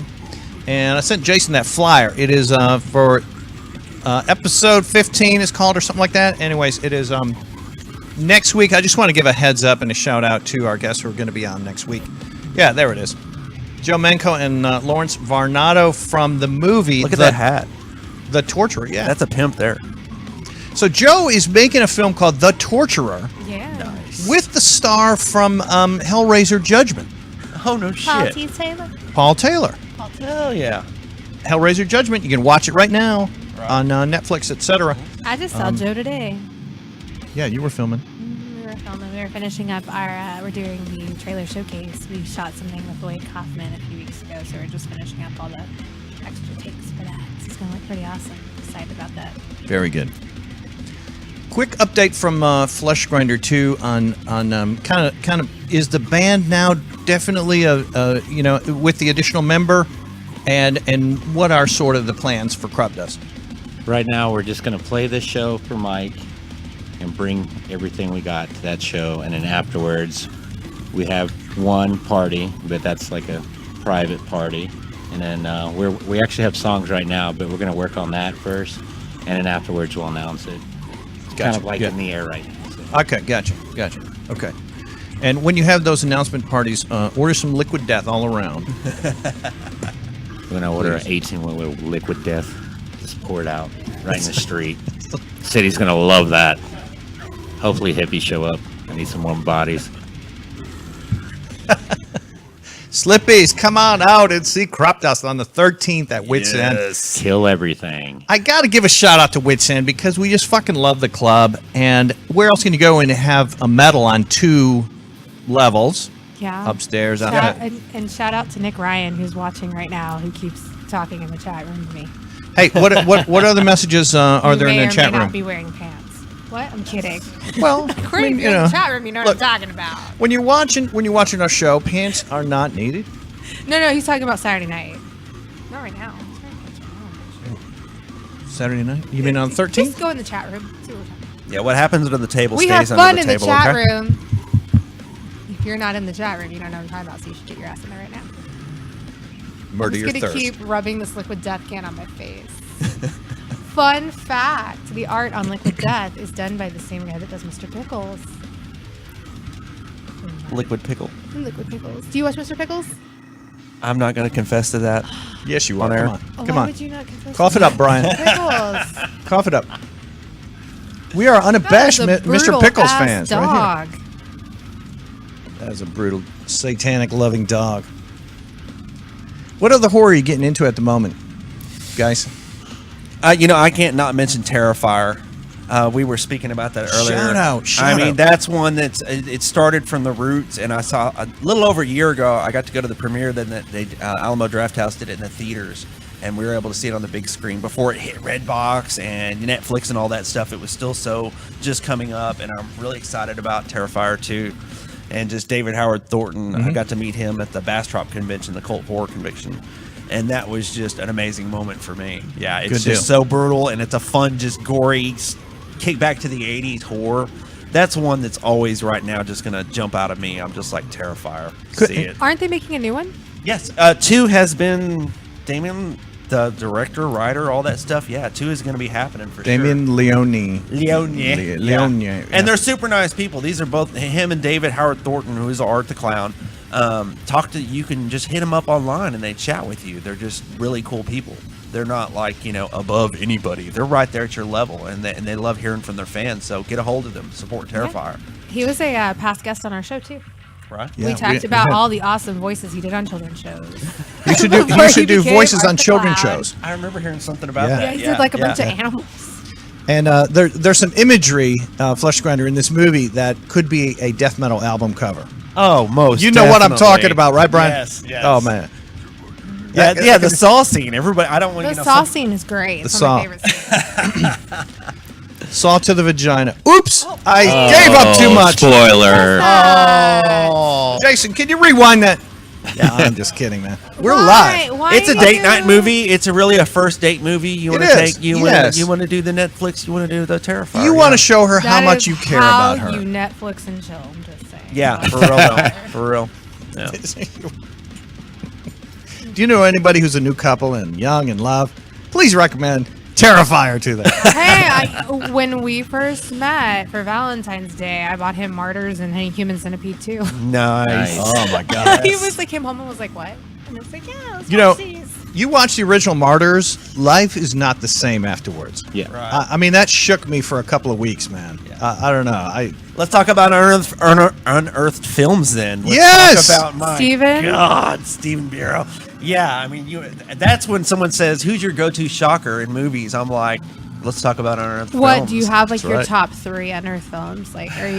and I sent Jason that flyer. It is for episode 15 is called or something like that. Anyways, it is next week. I just want to give a heads up and a shout out to our guests who are going to be on next week. Yeah, there it is. Joe Menko and Lawrence Varnado from the movie. Look at that hat. The Torturer. Yeah, That's a pimp there. so Joe is making a film called The Torturer Yeah. with the star from Hellraiser Judgment, Oh no Paul shit. T. Taylor. Paul Taylor. Hell yeah. Hellraiser Judgment. You can watch it right now on Netflix, etc. I just saw Joe today. Yeah, you were filming. We were filming. We were finishing up our. We're doing the trailer showcase. We shot something with Lloyd Kaufman a few weeks ago, so we're just finishing up all the extra takes for that. It's gonna look pretty awesome. Excited about that. Very good. Quick update from Fleshgrinder 2 on kind of is the band now definitely a with the additional member, and what are sort of the plans for Cropdust? Right now, we're just going to play this show for Mike and bring everything we got to that show. And then afterwards, we have one party, but that's like a private party. And then we actually have songs right now, but we're going to work on that first. And then afterwards, we'll announce it. It's kind of like in the air right now. So. Okay, gotcha. Okay. And when you have those announcement parties, order some Liquid Death all around. We're going to order an 18-wheeler Liquid Death. Just pour it out right in the street. City's going to love that. Hopefully hippies show up. I need some warm bodies. Slippies, come on out and see Cropdust on the 13th at Wits End. Kill everything. I got to give a shout out to Wits End because we just fucking love the club. And where else can you go and have a metal on 2 levels? Yeah. Upstairs. And shout out to Nick Ryan, who's watching right now, who keeps talking in the chat room to me. Hey, what other messages are there in the chat may room? not be wearing pants. What? I'm kidding. Well, We're in the chat room. You know look, what I'm talking about. when you're watching our show, pants are not needed. No, he's talking about Saturday night. Not right now. Saturday night? You mean on the 13th? Just go in the chat room. See what we're talking about. Yeah, what happens under the table We stays have fun under in the the table. chat Okay? room. If you're not in the chat room, you don't know what I'm talking about, so you should get your ass in there right now. Murder I'm your just gonna thirst. keep rubbing this Liquid Death can on my face. Fun fact: the art on Liquid Death is done by the same guy that does Mr. Pickles. Liquid pickle. Liquid Pickles. Do you watch Mr. Pickles? I'm not going to confess to that. Yes, you On are. air. Come on. Oh, Come why on. would you not confess Cough to it up, Brian. Pickles. Cough it up. We are unabashed That is a Mr. Pickles brutal-ass fans right dog. here. That is a brutal, satanic, loving dog. What other horror are you getting into at the moment, guys? I can't not mention Terrifier. We were speaking about that earlier. Shout out. That's one it started from the roots, and I saw a little over a year ago. I got to go to the premiere. Then Alamo Drafthouse did it in the theaters, and we were able to see it on the big screen before it hit Redbox and Netflix and all that stuff. It was still so just coming up, and I'm really excited about Terrifier 2. And just David Howard Thornton, I got to meet him at the Bastrop convention, the Cult Horror Convention. And that was just an amazing moment for me. Yeah, it's Good just deal. so brutal, and it's a fun, just gory, kick back to the 80s horror. That's one that's always right now just going to jump out of me. I'm just like Terrifier. See it. Aren't they making a new one? Yes, 2 has been Damien, the director, writer, all that stuff. Yeah, 2 is going to be happening for Damien sure. Leone. Leone. Leone, yeah. And they're super nice people. These are both him and David Howard Thornton, who is Art the Clown. You can just hit them up online and they chat with you. They're just really cool people. They're not like, above anybody. They're right there at your level, and they love hearing from their fans. So get a hold of them. Support Terrifier. He was a past guest on our show too. Right? Yeah, we talked about had- all the awesome voices he did on children's shows. You should do, Before you should he do became voices Art on the children's Clown. shows. I remember hearing something about Yeah. that. Yeah, he did like a bunch of animals. And there's some imagery, Fleshgrinder, in this movie that could be a death metal album cover. Oh, most You know what I'm definitely. talking about, right, Brian? Yes, yes. Oh, man. Yeah, the saw scene. Everybody, I don't want The to saw scene is great. It's one of my favorite scenes. Saw to the vagina. Oops! I gave up too much. Spoiler. Oh, Jason, can you rewind that? Yeah, I'm just kidding, man. We're live. Why It's a date night movie. It's really a first date movie. You want to is, take you yes. want to do the Netflix. You want to do the Terrifier. You want to show her how That much is you care how about her. you Netflix and chill. I'm just saying. Yeah, for real though. For real. Yeah. Do you know anybody who's a new couple and young and love? Please recommend Terrifier to them. Hey, when we first met for Valentine's Day, I bought him Martyrs and Human Centipede too. Nice. Oh my god. He was like, came home and was like, "What?" And I was like, "Yeah, let's You know, watch these." you watch the original Martyrs, life is not the same afterwards. Yeah. Right. I mean, that shook me for a couple of weeks, man. I don't know. Let's talk about unearthed films then. Let's Yes! talk about my Steven? God, Steven Bureau. Yeah, I mean, that's when someone says, "Who's your go-to shocker in movies?" I'm like, let's talk about unearthed films. What do you have like That's your right. top 3 unearthed films? Like, are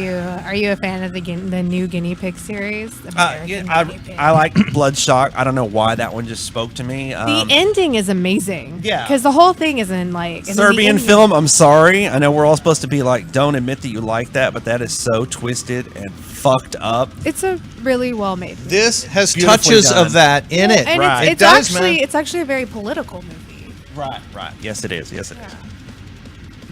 you a fan of the new Guinea Pig series? American Guinea Pig. I like Bloodshot. I don't know why that one just spoke to me. The ending is amazing. Yeah. because the whole thing is in like and then the Serbian ending- film. I'm sorry. I know we're all supposed to be like, don't admit that you like that, but that is so twisted and fucked up. It's a really well made. Movie. This has Beautifully touches done. of that in it. And Right. It it's does, actually man. it's actually a very political movie. Right. Yes, it is. Yes, it is.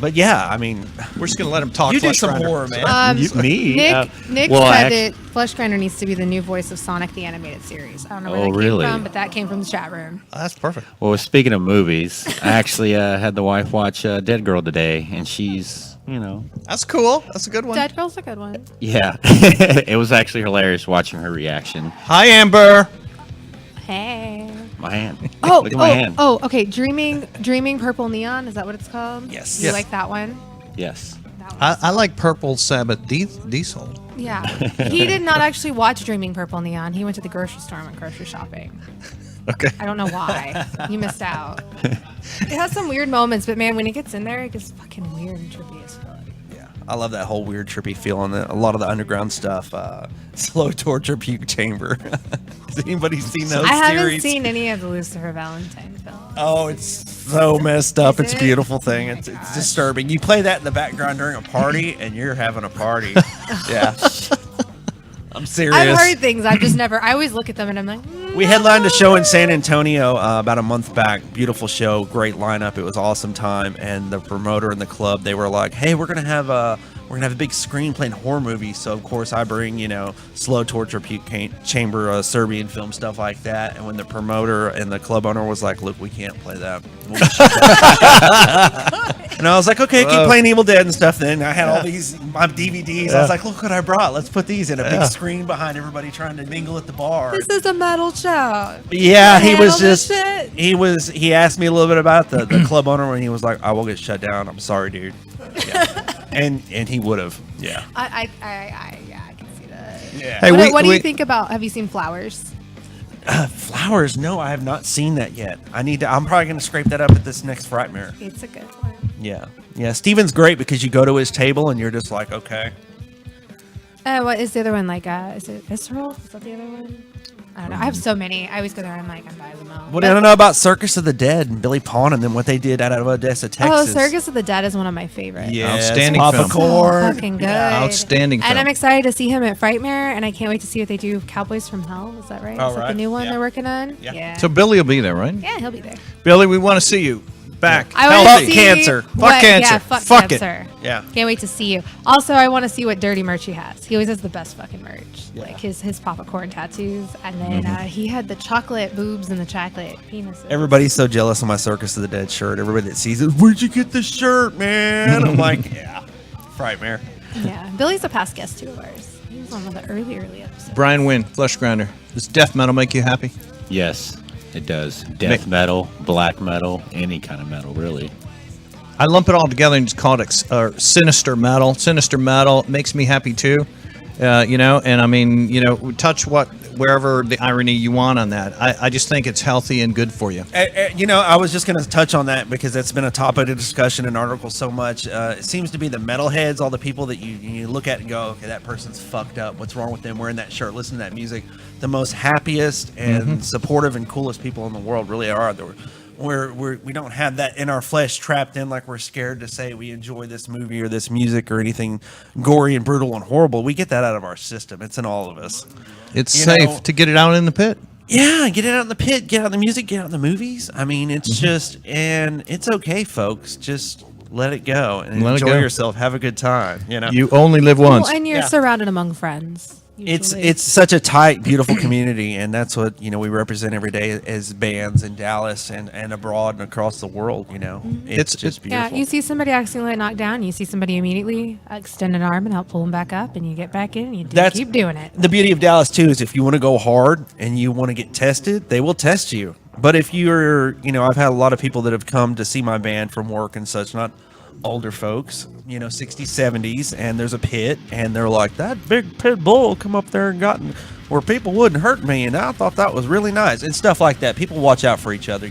But yeah, I mean, We're just gonna let him talk. you do Flesh some Grinder. horror, man. Me? Nick well, said act- Fleshgrinder needs to be the new voice of Sonic the Animated Series. I don't know where Oh, that came really? from, but that came from the chat room. Oh, that's perfect. Well, speaking of movies, I actually had the wife watch Dead Girl today, and she's, That's cool. That's a good one. Dead Girl's a good one. yeah. It was actually hilarious watching her reaction. Hi, Amber. Hey. My hand. Oh, Look at my hand. okay. Dreaming Purple Neon. Is that what it's called? Yes. You Yes. like that one? Yes. That one. I like Purple Sabbath Diesel. Yeah. He did not actually watch Dreaming Purple Neon. He went to the grocery store and went grocery shopping. Okay. I don't know why. You missed out. It has some weird moments, but man, when it gets in there, it gets fucking weird and trippy as fuck. Yeah, I love that whole weird trippy feel on a lot of the underground stuff. Slow Torture Puke Chamber. Has anybody seen those I haven't series? seen any of the Lucifer Valentine films. Oh, it's so messed up. Is It's a it? beautiful thing. Oh my It's gosh. disturbing. You play that in the background during a party, and you're having a party. Yeah. I'm serious. I've heard things. I've just never. I always look at them and I'm like. We headlined a show in San Antonio about a month back. Beautiful show, great lineup. It was awesome time. And the promoter and the club, they were like, "Hey, we're gonna have a big screen playing horror movie." So of course I bring Slow Torture Puke Chamber, Serbian film, stuff like that. And when the promoter and the club owner was like, "Look, we can't play that." We'll be shut down." And I was like, "Okay, keep playing Evil Dead and stuff." Then I had all my DVDs. I was like, "Look what I brought. Let's put these in a big screen behind everybody trying to mingle at the bar." This is a metal show. Yeah, he was Handle this just shit. he asked me a little bit about the club owner and he was like, "I will get shut down. I'm sorry, dude." Yeah. and he would have. Yeah. I can see that. Yeah. Hey, What do you think about? Have you seen Flowers? Flowers? No, I have not seen that yet. I'm probably going to scrape that up at this next Frightmare. It's a good one. Yeah. Yeah, Steven's great because you go to his table and you're just like, "Okay." What is the other one? Like, is it Visceral? Is that the other one? I don't know. I have so many. I always go there. I'm like, I'm buying them all. What do you know about Circus of the Dead and Billy Pawn and then what they did out of Odessa, Oh, Texas? Circus of the Dead is one of my favorites. Yeah, Outstanding Papa film. Corn. Fucking good. Yeah. Outstanding And film. I'm excited to see him at Frightmare, and I can't wait to see what they do. Cowboys from Hell, is that right? Oh, is that right. the new one Yeah. they're working on? Yeah. So Billy will be there, right? Yeah, he'll be there. Billy, we want to see you back. I want Healthy. to see cancer. Fuck cancer. Yeah, fuck Fuck it. cancer. Yeah. Can't wait to see you. Also, I want to see what dirty merch he has. He always has the best fucking merch. Yeah. Like his Papa Corn tattoos, and then he had the chocolate boobs and the chocolate penises. Everybody's so jealous of my Circus of the Dead shirt. Everybody that sees it, "Where'd you get this shirt, man?" I'm like, "Yeah, Frightmare." Yeah, Billy's a past guest too of ours. He was on one of the early episodes. Brian Wynn, Flesh Grinder. Does death metal make you happy? Yes, it does. Death metal, black metal, any kind of metal, really. I lump it all together and just call it sinister metal. Sinister metal makes me happy too. And I mean, touch wherever the irony you want on that. I just think it's healthy and good for you. I was just going to touch on that because that's been a topic of discussion in articles so much. It seems to be the metalheads, all the people that you look at and go, okay, that person's fucked up. What's wrong with them wearing that shirt, listening to that music? The most happiest and supportive and coolest people in the world really are. We don't have that in our flesh trapped in, like we're scared to say we enjoy this movie or this music or anything gory and brutal and horrible. We get that out of our system. It's in all of us. It's safe to get it out in the pit. Yeah, get it out in the pit, get out the music, get out the movies. I mean, it's just, and it's okay, folks. Just let it go and enjoy yourself. Have a good time. You only live once. Well, and you're surrounded among friends. Usually. It's such a tight, beautiful community, and that's what we represent every day as bands in Dallas and abroad and across the world. It's just beautiful. Yeah, you see somebody accidentally knocked down, you see somebody immediately extend an arm and help pull them back up, and you get back in, and you keep doing it. The beauty of Dallas too is if you want to go hard and you want to get tested, they will test you. But if you're, I've had a lot of people that have come to see my band from work and such, not older folks, 60s, 70s, and there's a pit, and they're like, that big pit bull come up there and got where people wouldn't hurt me, and I thought that was really nice, and stuff like that. People watch out for each other,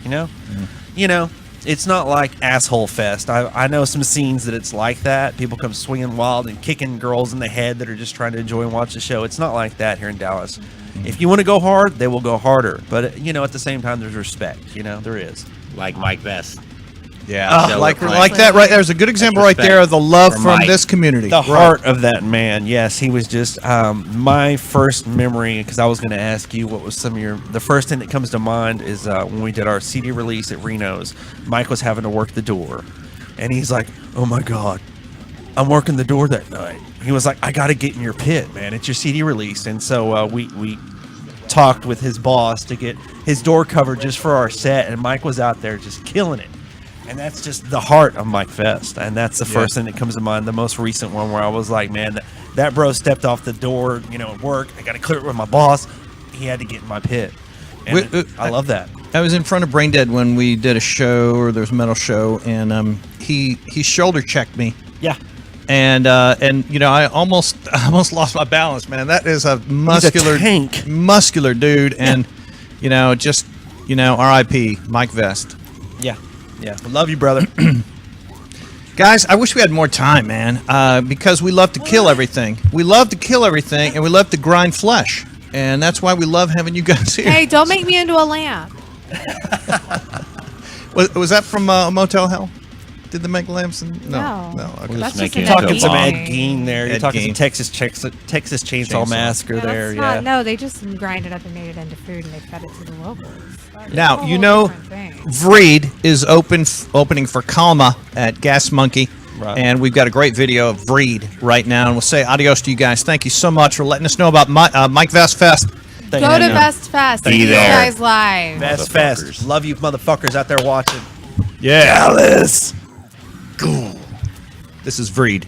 It's not like asshole fest. I know some scenes that it's like that. People come swinging wild and kicking girls in the head that are just trying to enjoy and watch the show. It's not like that here in Dallas. If you want to go hard, they will go harder. But, at the same time, there's respect. There is. Like Mike Vest. Yeah, like that right there's a good example right there of the love from this community. The heart of that man. Yes, he was just my first memory, because I was going to ask you what was the first thing that comes to mind is when we did our CD release at Reno's. Mike was having to work the door, and he's like, oh my God, I'm working the door that night. He was like, I got to get in your pit, man. It's your CD release. And so we talked with his boss to get his door covered just for our set, and Mike was out there just killing it. And that's just the heart of Mike Fest. And that's the first thing that comes to mind. The most recent one where I was like, man, that bro stepped off the door, at work. I got to clear it with my boss. He had to get in my pit. And I love that. I was in front of Brain Dead when we did a show, or there was a metal show, and he shoulder checked me. Yeah. And I almost lost my balance, man. That is a muscular dude. And, R.I.P. Mike Vest. Yeah. Yeah, I love you, brother. Guys, I wish we had more time, man, because we love to kill everything. We love to kill everything, and we love to grind flesh. And that's why we love having you guys here. Hey, don't make me into a lamp. Was that from Motel Hell? Did they make lamps? No. Okay. That's just just talking some Ed Ed Gein there. You're talking some Texas Chainsaw Massacre there. Yeah. No, they just grind it up and made it into food, and they fed it to the locals. Now, Vreed is opening for Kalma at Gas Monkey. Right. And we've got a great video of Vreed right now. And we'll say adios to you guys. Thank you so much for letting us know about Mike Vest Fest. Go to Vest Fest. See you guys live. Vest Fest. Love you motherfuckers out there watching. Yeah. Dallas. Cool. This is Vreed.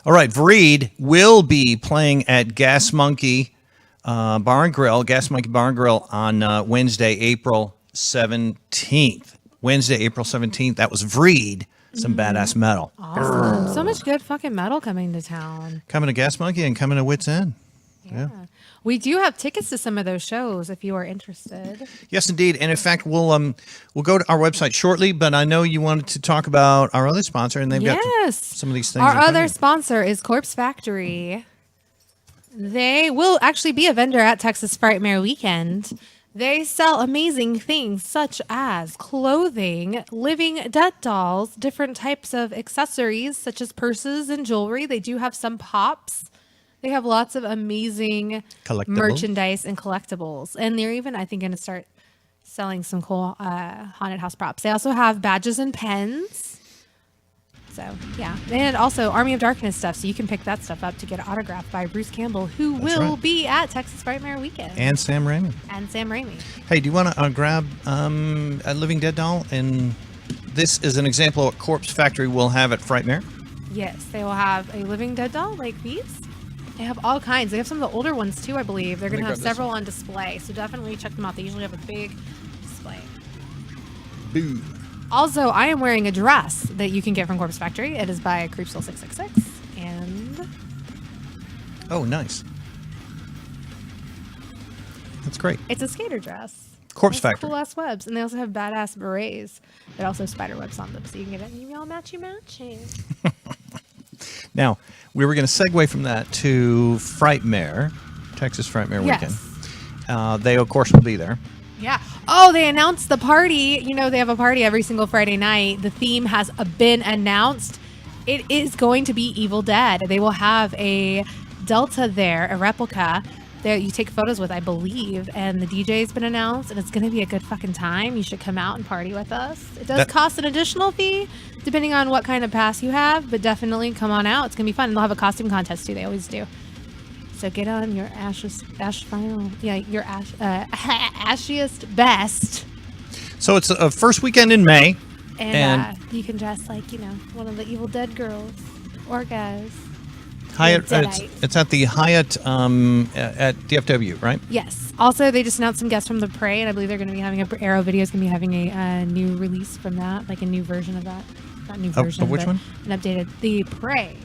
All right, Vreed will be playing at Gas Monkey Bar and Grill, Gas Monkey Bar and Grill on Wednesday, April 17th. Wednesday, April 17th. That was Vreed. Some badass metal. Awesome. So much good fucking metal coming to town. Coming to Gas Monkey and coming to Wits End. Yeah. We do have tickets to some of those shows if you are interested. Yes, indeed. And in fact, we'll go to our website shortly, but I know you wanted to talk about our other sponsor, and they've got some of these things. Our other sponsor is Corpse Factory. They will actually be a vendor at Texas Frightmare Weekend. They sell amazing things such as clothing, living dead dolls, different types of accessories such as purses and jewelry. They do have some pops. They have lots of amazing merchandise and collectibles. And they're even, I think, going to start selling some cool haunted house props. They also have badges and pens. So, yeah. And also Army of Darkness stuff. So you can pick that stuff up to get autographed by Bruce Campbell, who will be at Texas Frightmare Weekend. And Sam Raimi. Hey, do you want to grab a Living Dead doll? And this is an example of what Corpse Factory will have at Frightmare. Yes, they will have a Living Dead doll like these. They have all kinds. They have some of the older ones too, I believe. They're going to have several on display. So definitely check them out. They usually have a big display. Boo. Also, I am wearing a dress that you can get from Corpse Factory. It is by Creepsville666. And... oh, nice. That's great. It's a skater dress. Corpse Factory. Cool ass webs. And they also have badass berets that also have spider webs on them. So you can get it and you all matchy. Now, we were going to segue from that to Frightmare, Texas Frightmare Weekend. They, of course, will be there. Yeah. Oh, they announced the party. You know, they have a party every single Friday night. The theme has been announced. It is going to be Evil Dead. They will have a Delta there, a replica that you take photos with, I believe. And the DJ's been announced, and it's going to be a good fucking time. You should come out and party with us. It does cost an additional fee, depending on what kind of pass you have, but definitely come on out. It's going to be fun. They'll have a costume contest, too. They always do. So get on your your ashiest best. So it's a first weekend in May. And you can dress like, one of the Evil Dead girls or guys. Hyatt, it's at the Hyatt at DFW, right? Yes. Also, they just announced some guests from The Prey, and I believe they're going to be having Arrow Video is going to be having a new release from that, like a new version of that. Not new version, of which one? An updated The Prey.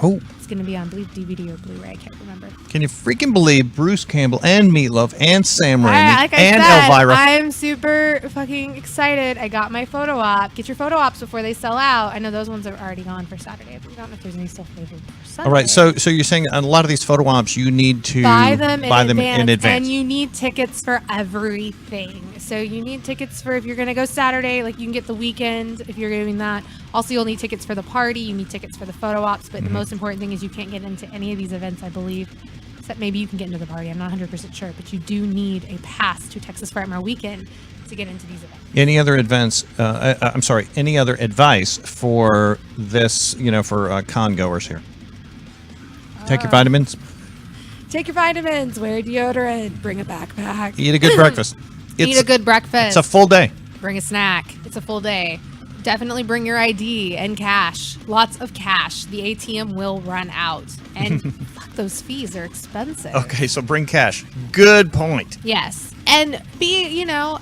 Oh. It's going to be on, I believe, DVD or Blu-ray. I can't remember. Can you freaking believe Bruce Campbell and Meatloaf and Sam Raimi and said, Elvira? I'm super fucking excited. I got my photo op. Get your photo ops before they sell out. I know those ones are already gone for Saturday, but we don't know if there's any still flavored for Sunday. All right, so you're saying on a lot of these photo ops, you need to buy them in advance. And you need tickets for everything. So you need tickets for if you're going to go Saturday, like you can get the weekend if you're doing that. Also, you'll need tickets for the party. You need tickets for the photo ops. But the most important thing is you can't get into any of these events, I believe. Except maybe you can get into the party. I'm not 100% sure. But you do need a pass to Texas Frightmare Weekend to get into these events. Any other events? Any other advice for this? For con goers here. Take your vitamins. Take your vitamins. Wear deodorant. Bring a backpack. Eat a good breakfast. Eat a good breakfast. It's a full day. Bring a snack. It's a full day. Definitely bring your ID and cash. Lots of cash. The ATM will run out. And fuck, those fees are expensive. Okay, so bring cash. Good point. Yes. And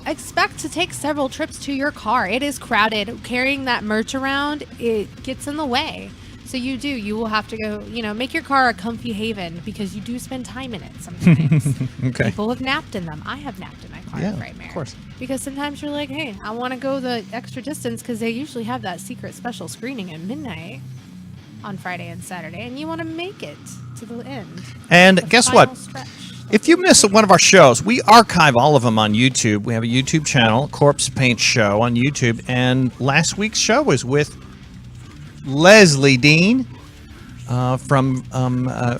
expect to take several trips to your car. It is crowded. Carrying that merch around, it gets in the way. So you will have to go, make your car a comfy haven because you do spend time in it sometimes. Okay. People have napped in them. I have napped in my car at Frightmare. Of course. Because sometimes you're like, hey, I want to go the extra distance because they usually have that secret special screening at midnight on Friday and Saturday, and you want to make it to the end. And guess what? Stretch. If you miss one of our shows, we archive all of them on YouTube. We have a YouTube channel, Corpsepaint Show on YouTube, and last week's show was with Leslie Dean from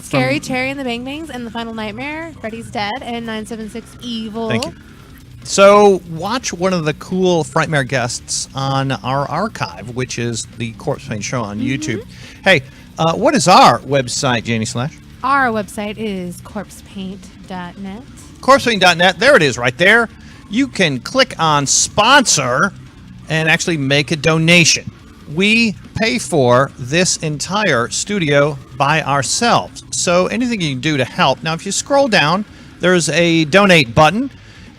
Scary Terry and the Bang Bangs and The Final Nightmare, Freddy's Dead, and 976 Evil. Thank you. So watch one of the cool Frightmare guests on our archive, which is the Corpsepaint Show on YouTube. Hey, what is our website, Janie Slash? Our website is corpsepaint.net. Corpsepaint.net. There it is right there. You can click on sponsor and actually make a donation. We pay for this entire studio by ourselves. So anything you can do to help. Now, if you scroll down, there's a donate button.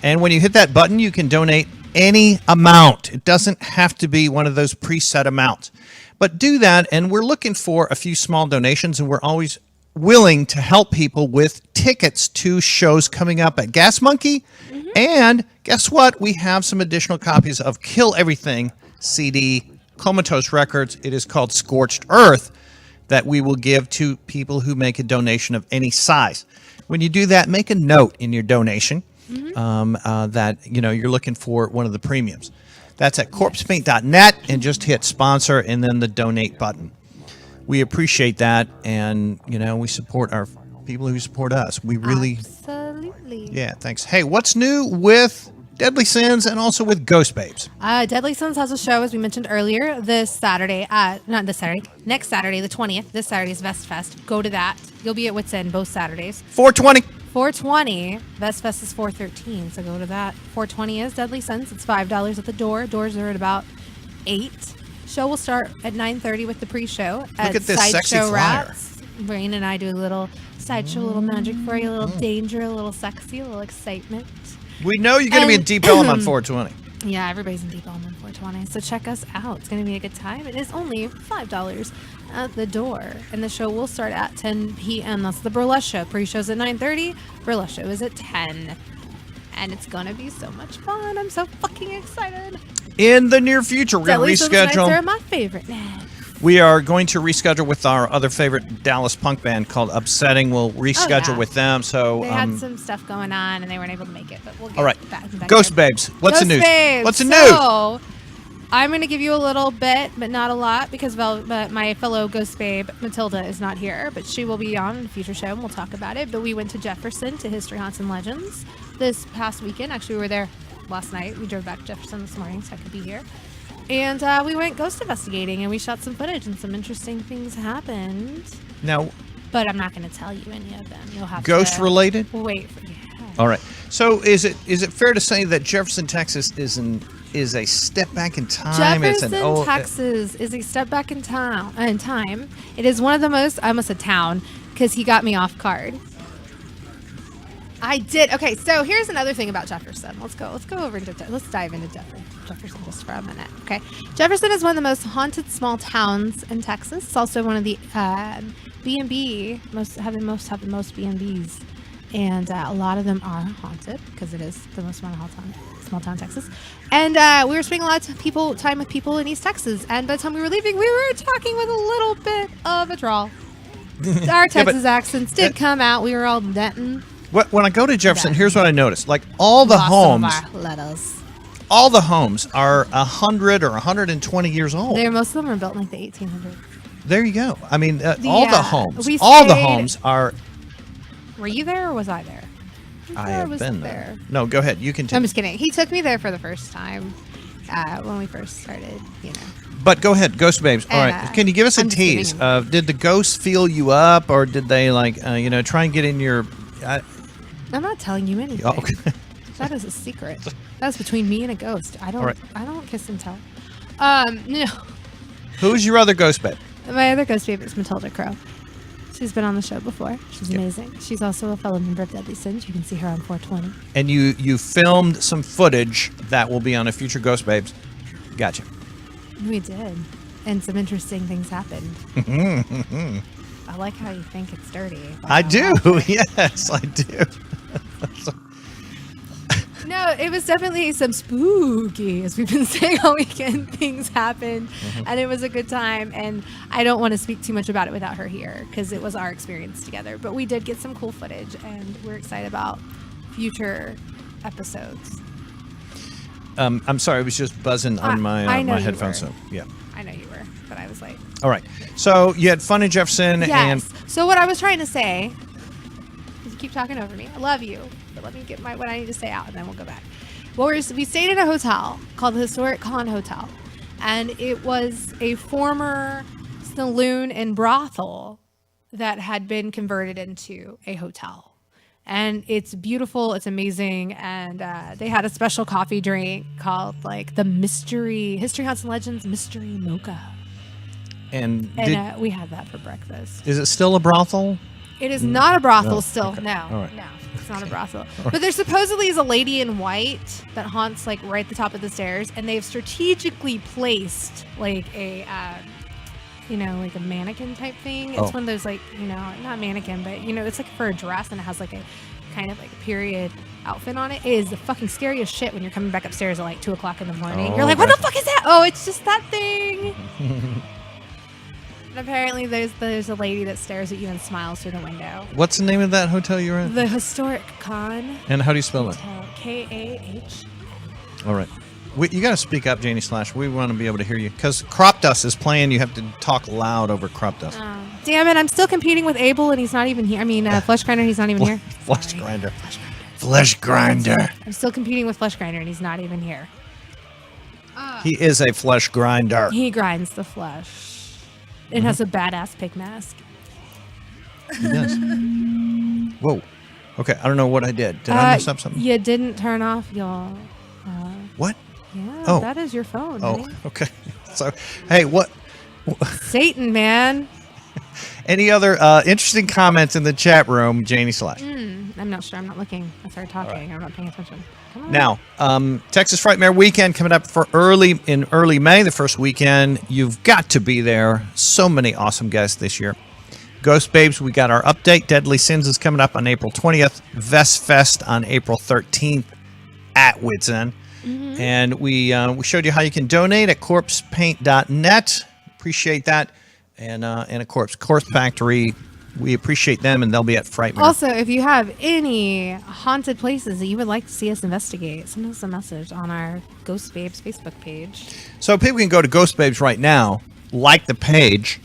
And when you hit that button, you can donate any amount. It doesn't have to be one of those preset amounts. But do that, and we're looking for a few small donations, and we're always willing to help people with tickets to shows coming up at Gas Monkey. And guess what? We have some additional copies of Kill Everything CD, Comatose Records. It is called Scorched Earth, that we will give to people who make a donation of any size. When you do that, make a note in your donation that you're looking for one of the premiums. That's at corpsepaint.net, and just hit sponsor and then the donate button. We appreciate that, and we support our people who support us. We really, absolutely. Yeah, thanks. Hey, what's new with Deadly Sins and also with Ghost Babes? Deadly Sins has a show, as we mentioned earlier, next Saturday, the 20th. This Saturday is Vest Fest. Go to that. You'll be at Wits End both Saturdays. 420. Vest Fest is 413, so go to that. 420 is Deadly Sins. It's $5 at the door. Doors are at about 8. Show will start at 9:30 with the pre-show. Look at this sexy flyer. Rats. Brain and I do a little sideshow, a little magic for you, a little danger, a little sexy, a little excitement. We know you're going to be in Deep Ellum on 420. Yeah, everybody's in Deep Ellum on 420, so check us out. It's going to be a good time. It is only $5 at the door, and the show will start at 10 p.m. That's the Burlesque show. Pre-show's at 9:30. Burlesque show is at 10. And it's going to be so much fun. I'm so fucking excited. In the near future, we're going to reschedule. They're my favorite. We are going to reschedule with our other favorite Dallas punk band called Upsetting. We'll reschedule with them. So they had some stuff going on and they weren't able to make it, but we'll get all right. back Ghost Babes, what's the news? What's the news? I'm going to give you a little bit, but not a lot, because my fellow Ghost Babe, Matilda, is not here, but she will be on a future show and we'll talk about it. But we went to Jefferson to History, Haunts, and Legends this past weekend. Actually, we were there last night. We drove back to Jefferson this morning so I could be here. And we went ghost investigating, and we shot some footage, and some interesting things happened. Now, but I'm not going to tell you any of them. You'll have ghost related. Wait. All right. So is it fair to say that Jefferson, Texas, is a step back in time? Jefferson, Texas, is a step back in time. It is one of the most. I almost said town because he got me off guard. I did. Okay, so here's another thing about Jefferson. Let's go over into let's dive into Jefferson just for a minute. Okay, Jefferson is one of the most haunted small towns in Texas. It's also one of the B&B have the most B&Bs, and a lot of them are haunted because it is the most small town Texas. And we were spending a lot of time with people in East Texas, and by the time we were leaving, we were talking with a little bit of a drawl. Our Texas accents did come out. We were all Denton. When I go to Jefferson, here's what I noticed. Like all the homes are 100 or 120 years old. Most of them are built in like the 1800s. There you go. I mean, all the homes are. Were you there or was I there? I have been there. No, go ahead. You continue. I'm just kidding. He took me there for the first time when we first started, But go ahead, Ghost Babes. All right. Can you give us a tease? Did the ghosts feel you up, or did they try and get in your... I'm not telling you anything. Oh, okay. That is a secret. That's between me and a ghost. I don't kiss and tell. No. Who's your other ghost babe? My other ghost babe is Matilda Crow. She's been on the show before. She's amazing. She's also a fellow member of Deadly Sins. You can see her on 420. And you filmed some footage that will be on a future Ghost Babes. Gotcha. We did. And some interesting things happened. I like how you think it's dirty. I do. Yes, I do. No, it was definitely some spooky, as we've been saying all weekend, things happened, and it was a good time, and I don't want to speak too much about it without her here, because it was our experience together, but we did get some cool footage, and we're excited about future episodes. I'm sorry, I was just buzzing on my headphones. So, yeah. I know you were, but I was like... All right. So you had fun in Jefferson. Yes. And so what I was trying to say... You keep talking over me. I love you. But let me get what I need to say out, and then we'll go back. Well, we stayed in a hotel called the Historic Con Hotel. And it was a former saloon and brothel that had been converted into a hotel. And it's beautiful. It's amazing. And they had a special coffee drink called like the History Haunts and Legends Mystery Mocha. And we had that for breakfast. is it still a brothel? It is not a brothel No. still. Okay. No, All right. no, it's not a brothel. But there supposedly is a lady in white that haunts like right at the top of the stairs, and they've strategically placed like a, like a mannequin type thing. It's Oh. one of those like, not mannequin, but it's like for a dress, and it has like a kind of like a period outfit on it. It is the fucking scariest shit when you're coming back upstairs at like 2:00 in the morning. Oh, You're like, what the gotcha. fuck is that? Oh, it's just that thing. And apparently there's a lady that stares at you and smiles through the window. What's the name of that hotel you're in? The Historic Con And how do you spell it? Hotel. K-A-H. All right. You got to speak up, Janie Slash. We want to be able to hear you. Because Cropdust is playing. You have to talk loud over Cropdust. Damn it, I'm still competing with Abel and he's not even here. I mean, Fleshgrinder, he's not even here. Fleshgrinder. Fleshgrinder. I'm still competing with Fleshgrinder and he's not even here. He is a flesh grinder. He grinds the flesh. It has a badass pig mask. He does. Whoa. Okay, I don't know what I did. Did I mess up something? You didn't turn off your... What? Yeah, Oh. that is your phone. Oh, honey. okay. So, hey, what? Satan, man. Any other interesting comments in the chat room, Janie Slash? I'm not sure. I'm not looking. I started talking. I'm not paying attention. Come on. Now, Texas Frightmare Weekend coming up for early May, the first weekend. You've got to be there. So many awesome guests this year. Ghost Babes, we got our update. Deadly Sins is coming up on April 20th. Vest Fest on April 13th at Wits End. And we showed you how you can donate at corpsepaint.net. Appreciate that. And of course, Corpse Factory, we appreciate them, and they'll be at Frightmare. Also, if you have any haunted places that you would like to see us investigate, send us a message on our Ghost Babes Facebook page. So people can go to Ghost Babes right now, like the page,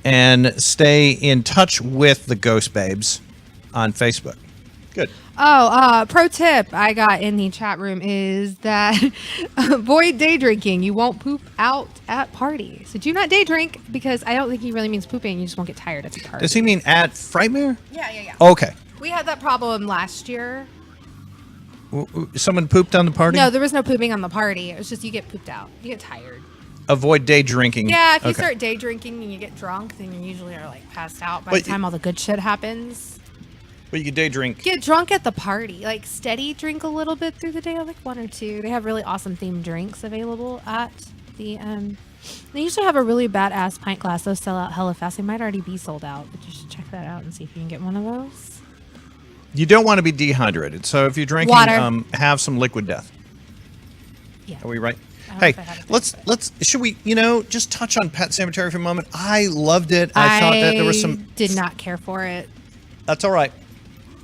and stay in touch with the Ghost Babes on Facebook. Good. Oh, pro tip I got in the chat room is that avoid day drinking. You won't poop out at parties. So do not day drink, because I don't think he really means pooping. You just won't get tired at the party. Does he mean at Frightmare? Yeah. Okay. We had that problem last year. Someone pooped on the party? No, there was no pooping on the party. It was just you get pooped out. You get tired. Avoid day drinking. Yeah, if you Okay. start day drinking and you get drunk, then you usually are like passed out by But the time all the good shit happens. But you can day drink. Get drunk at the party. Like steady drink a little bit through the day, like 1 or 2. They have really awesome themed drinks available at the they usually have a really badass pint glass. Those sell out hella fast. They might already be sold out, but you should check that out and see if you can get one of those. You don't want to be dehydrated. So if you're drinking, Water. have some liquid death. Yeah. Are we right? I don't Hey, know if I had it. let's should we, just touch on Pet Sematary for a moment? I loved it. I thought that there was some did not care for it. That's all right.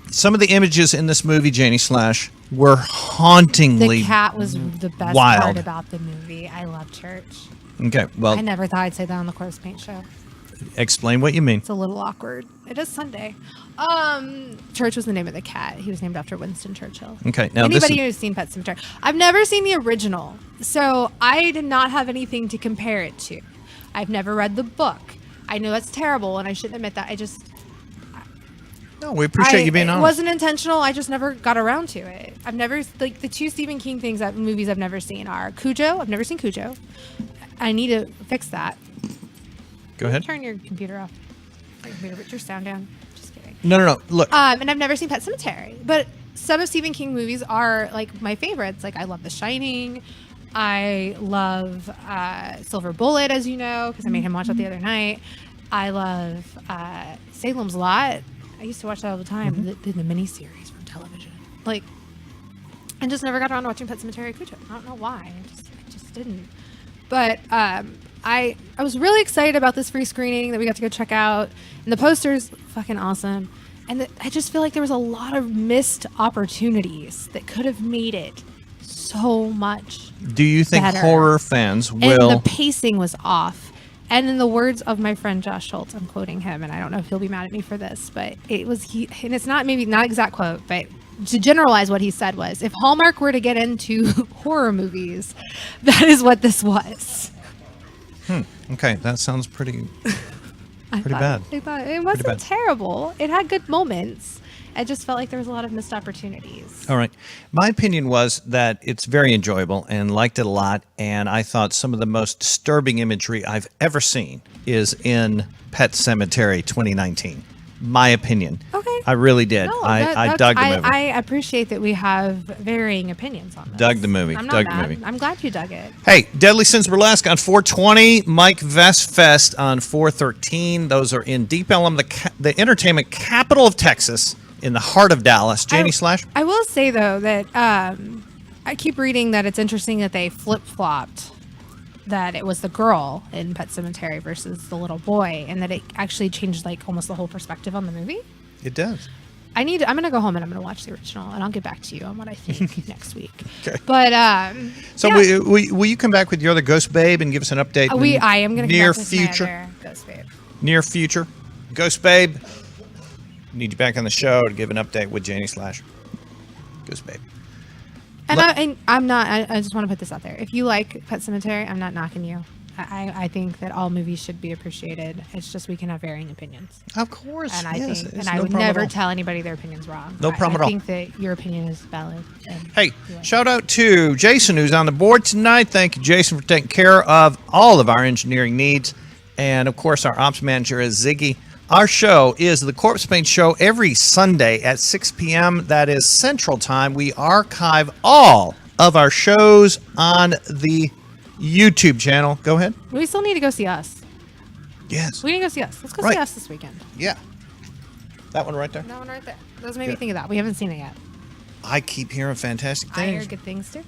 Some of the images in this movie, Janie Slash, were hauntingly The cat was the best wild. part about the movie. I love church. Okay, well, I never thought I'd say that on the Corpsepaint show. explain what you mean. It's a little awkward. It is Sunday. Church was the name of the cat. He was named after Winston Churchill. Okay, now Anybody who's seen Pet Sematary. I've never seen the original, so I did not have anything to compare it to. I've never read the book. I know that's terrible, and I shouldn't admit that. No, we appreciate you being It honest. wasn't intentional. I just never got around to it. I've never, like, the 2 Stephen King movies I've never seen are Cujo. I've never seen Cujo. I need to fix that. Go ahead. Turn your computer off. Put your sound down. Just kidding. No. Look, And I've never seen Pet Sematary, but some of Stephen King movies are like my favorites. Like I love The Shining. I love Silver Bullet, as you know, because I made him watch that the other night. I love Salem's Lot. I used to watch that all the time. The miniseries from television. Like, I just never got around to watching Pet Sematary Cujo. I don't know why. I just didn't. But I was really excited about this free screening that we got to go check out, and the poster's fucking awesome. And I just feel like there was a lot of missed opportunities that could have made it so much do you think better. horror fans And will? the pacing was off. And in the words of my friend Josh Schultz, I'm quoting him, and I don't know if he'll be mad at me for this, but it was and it's not maybe not exact quote, but to generalize what he said was, if Hallmark were to get into horror movies, that is what this was. Okay, that sounds pretty bad. I thought it Pretty wasn't bad. terrible. It had good moments. I just felt like there was a lot of missed opportunities. All right. My opinion was that it's very enjoyable and liked it a lot. And I thought some of the most disturbing imagery I've ever seen is in Pet Sematary 2019. My opinion. Okay. I really did. No, I dug the movie. I appreciate that we have varying opinions on this. Dug the movie. I'm Dug not the mad. movie. I'm glad you dug it. Hey, Deadly Sins Burlesque on 420, Mike Vest Fest on 413. Those are in Deep Ellum, the entertainment capital of Texas, in the heart of Dallas. Janie Slash? I will say, though, that I keep reading that it's interesting that they flip-flopped that it was the girl in Pet Sematary versus the little boy, and that it actually changed like almost the whole perspective on the movie. It does. I'm gonna go home and I'm gonna watch the original, and I'll get back to you on what I think next week. Okay. But So yeah. will you come back with your other Ghost Babe and give us an update? I am gonna near come back with future. my other Ghost Babe. Near future, Ghost Babe. Need you back on the show to give an update with Janie Slash. Ghost Babe. And I'm not. I just want to put this out there. If you like Pet Sematary, I'm not knocking you. I think that all movies should be appreciated. It's just we can have varying opinions. Of course. And I yes, think, it's and I no would problem at never all. tell anybody their opinion's wrong. No problem at I all. think that your opinion is valid. And Hey, you like shout out to Jason, who's on the board tonight. Thank you, Jason, for taking care of all of our engineering needs. And, of course, our ops manager is Ziggy. Our show is the Corpsepaint Show every Sunday at 6 p.m. That is Central Time. We archive all of our shows on the YouTube channel. Go ahead. We still need to go see us. Yes. We need to go see us. Let's go Right. see us this weekend. Yeah. That one right there. That one right there. Those made me Yeah. think of that. We haven't seen it yet. I keep hearing fantastic I hear things. good things too.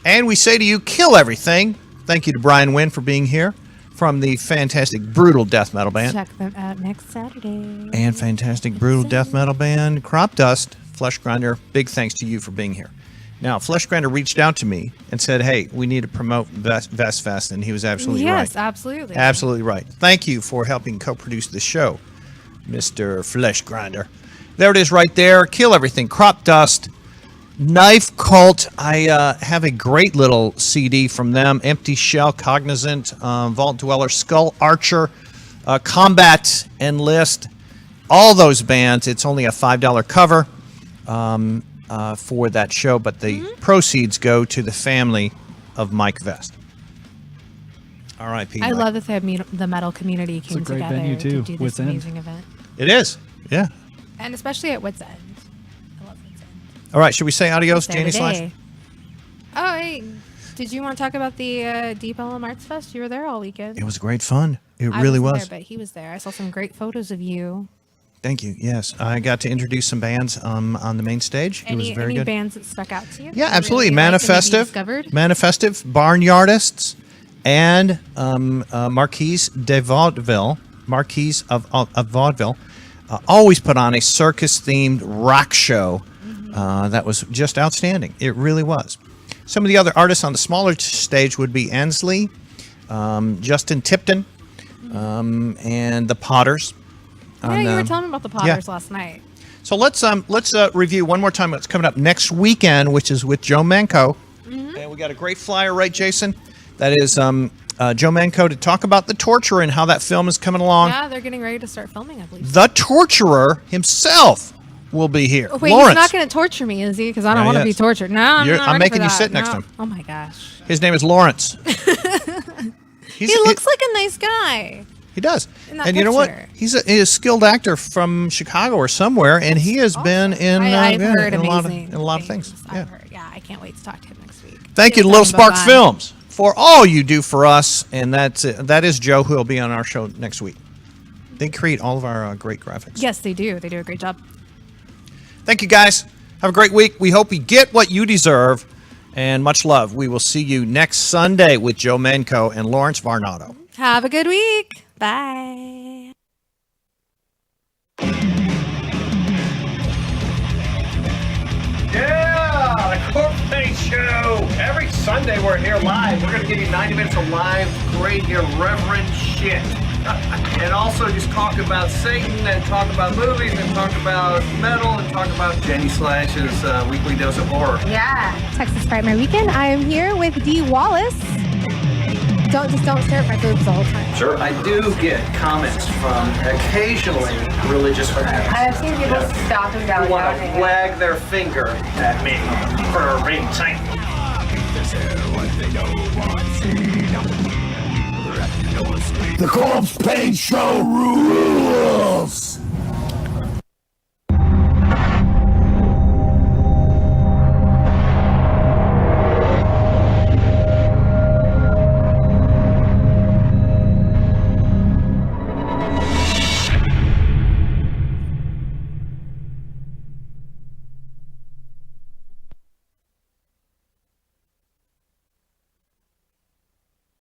And we say to you, kill everything. Thank you to Brian Wynn for being here from the fantastic Brutal Death Metal Band. Check them out next Saturday. And fantastic Brutal Death Metal Band, Cropdust, Fleshgrinder. Big thanks to you for being here. Now, Fleshgrinder reached out to me and said, hey, we need to promote Vest Fest, and he was absolutely right. Yes, absolutely. Absolutely right. Thank you for helping co-produce the show, Mr. Fleshgrinder. There it is right there. Kill Everything, Cropdust, Knife Cult. I have a great little CD from them. Empty Shell, Cognizant, Vault Dweller, Skull Archer, Combat Enlist. All those bands. It's only a $5 cover for that show, but the proceeds go to the family of Mike Vest. All right, Pete. I love that the metal community came a great together venue, to too, do this Wits End. amazing event. It is. Yeah. And especially at Wits End. I love Wits End. All right. Should we say adios, Janie Slash? Saturday. Oh, hey. Did you want to talk about the Deep Ellum Arts Fest? You were there all weekend. It was great fun. It I really wasn't was. There, but he was there. I saw some great photos of you. Thank you. Yes, I got to introduce some bands on the main stage. It was very any good. bands that stuck out to you? Yeah, that you absolutely. really liked and maybe Manifestive, discovered? Barnyardists, and Marquise de Vaudeville. Marquise of Vaudeville always put on a circus-themed rock show that was just outstanding. It really was. Some of the other artists on the smaller stage would be Ansley, Justin Tipton, and the Potters. Yeah, you were telling me about the Potters last night. So let's review one more time what's coming up next weekend, which is with Joe Manco. And we got a great flyer, right, Jason? That is Joe Manco to talk about The Torturer and how that film is coming along. Yeah, they're getting ready to start filming, I believe. The Torturer himself will be here. Oh, wait, Lawrence. he's not going to torture me, is he? Because I don't Yeah, want to he be is. tortured. No, I'm not I'm ready making for you that. sit next No. to him. Oh my gosh. His name is Lawrence. He looks like a nice guy. He does. in that And you know what? picture. He's a skilled actor from Chicago or somewhere, and he has been in, I've heard in a lot amazing of things. I've Yeah. heard. Yeah, I can't wait to talk to him next week. Thank you to He'll Little tell me about Spark that. Films for all you do for us, and that is Joe, who will be on our show next week. They create all of our great graphics. Yes, they do. They do a great job. Thank you, guys. Have a great week. We hope you get what you deserve, and much love. We will see you next Sunday with Joe Manco and Lawrence Varnado. Have a good week. Bye. Yeah, the Corpsepaint Show. Every Sunday we're here live. We're going to give you 90 minutes of live, great, irreverent shit. And also just talk about Satan and talk about movies and talk about metal and talk about Jenny Slash's weekly dose of horror. Yeah. Texas Frightmare Weekend. I am here with Dee Wallace. don't stare at my boobs all the time. Sure. I do get comments from occasionally religious fanatics. I've seen people stop and down. Who want to wag their finger at me for a ring tank. The Corpsepaint Show rules!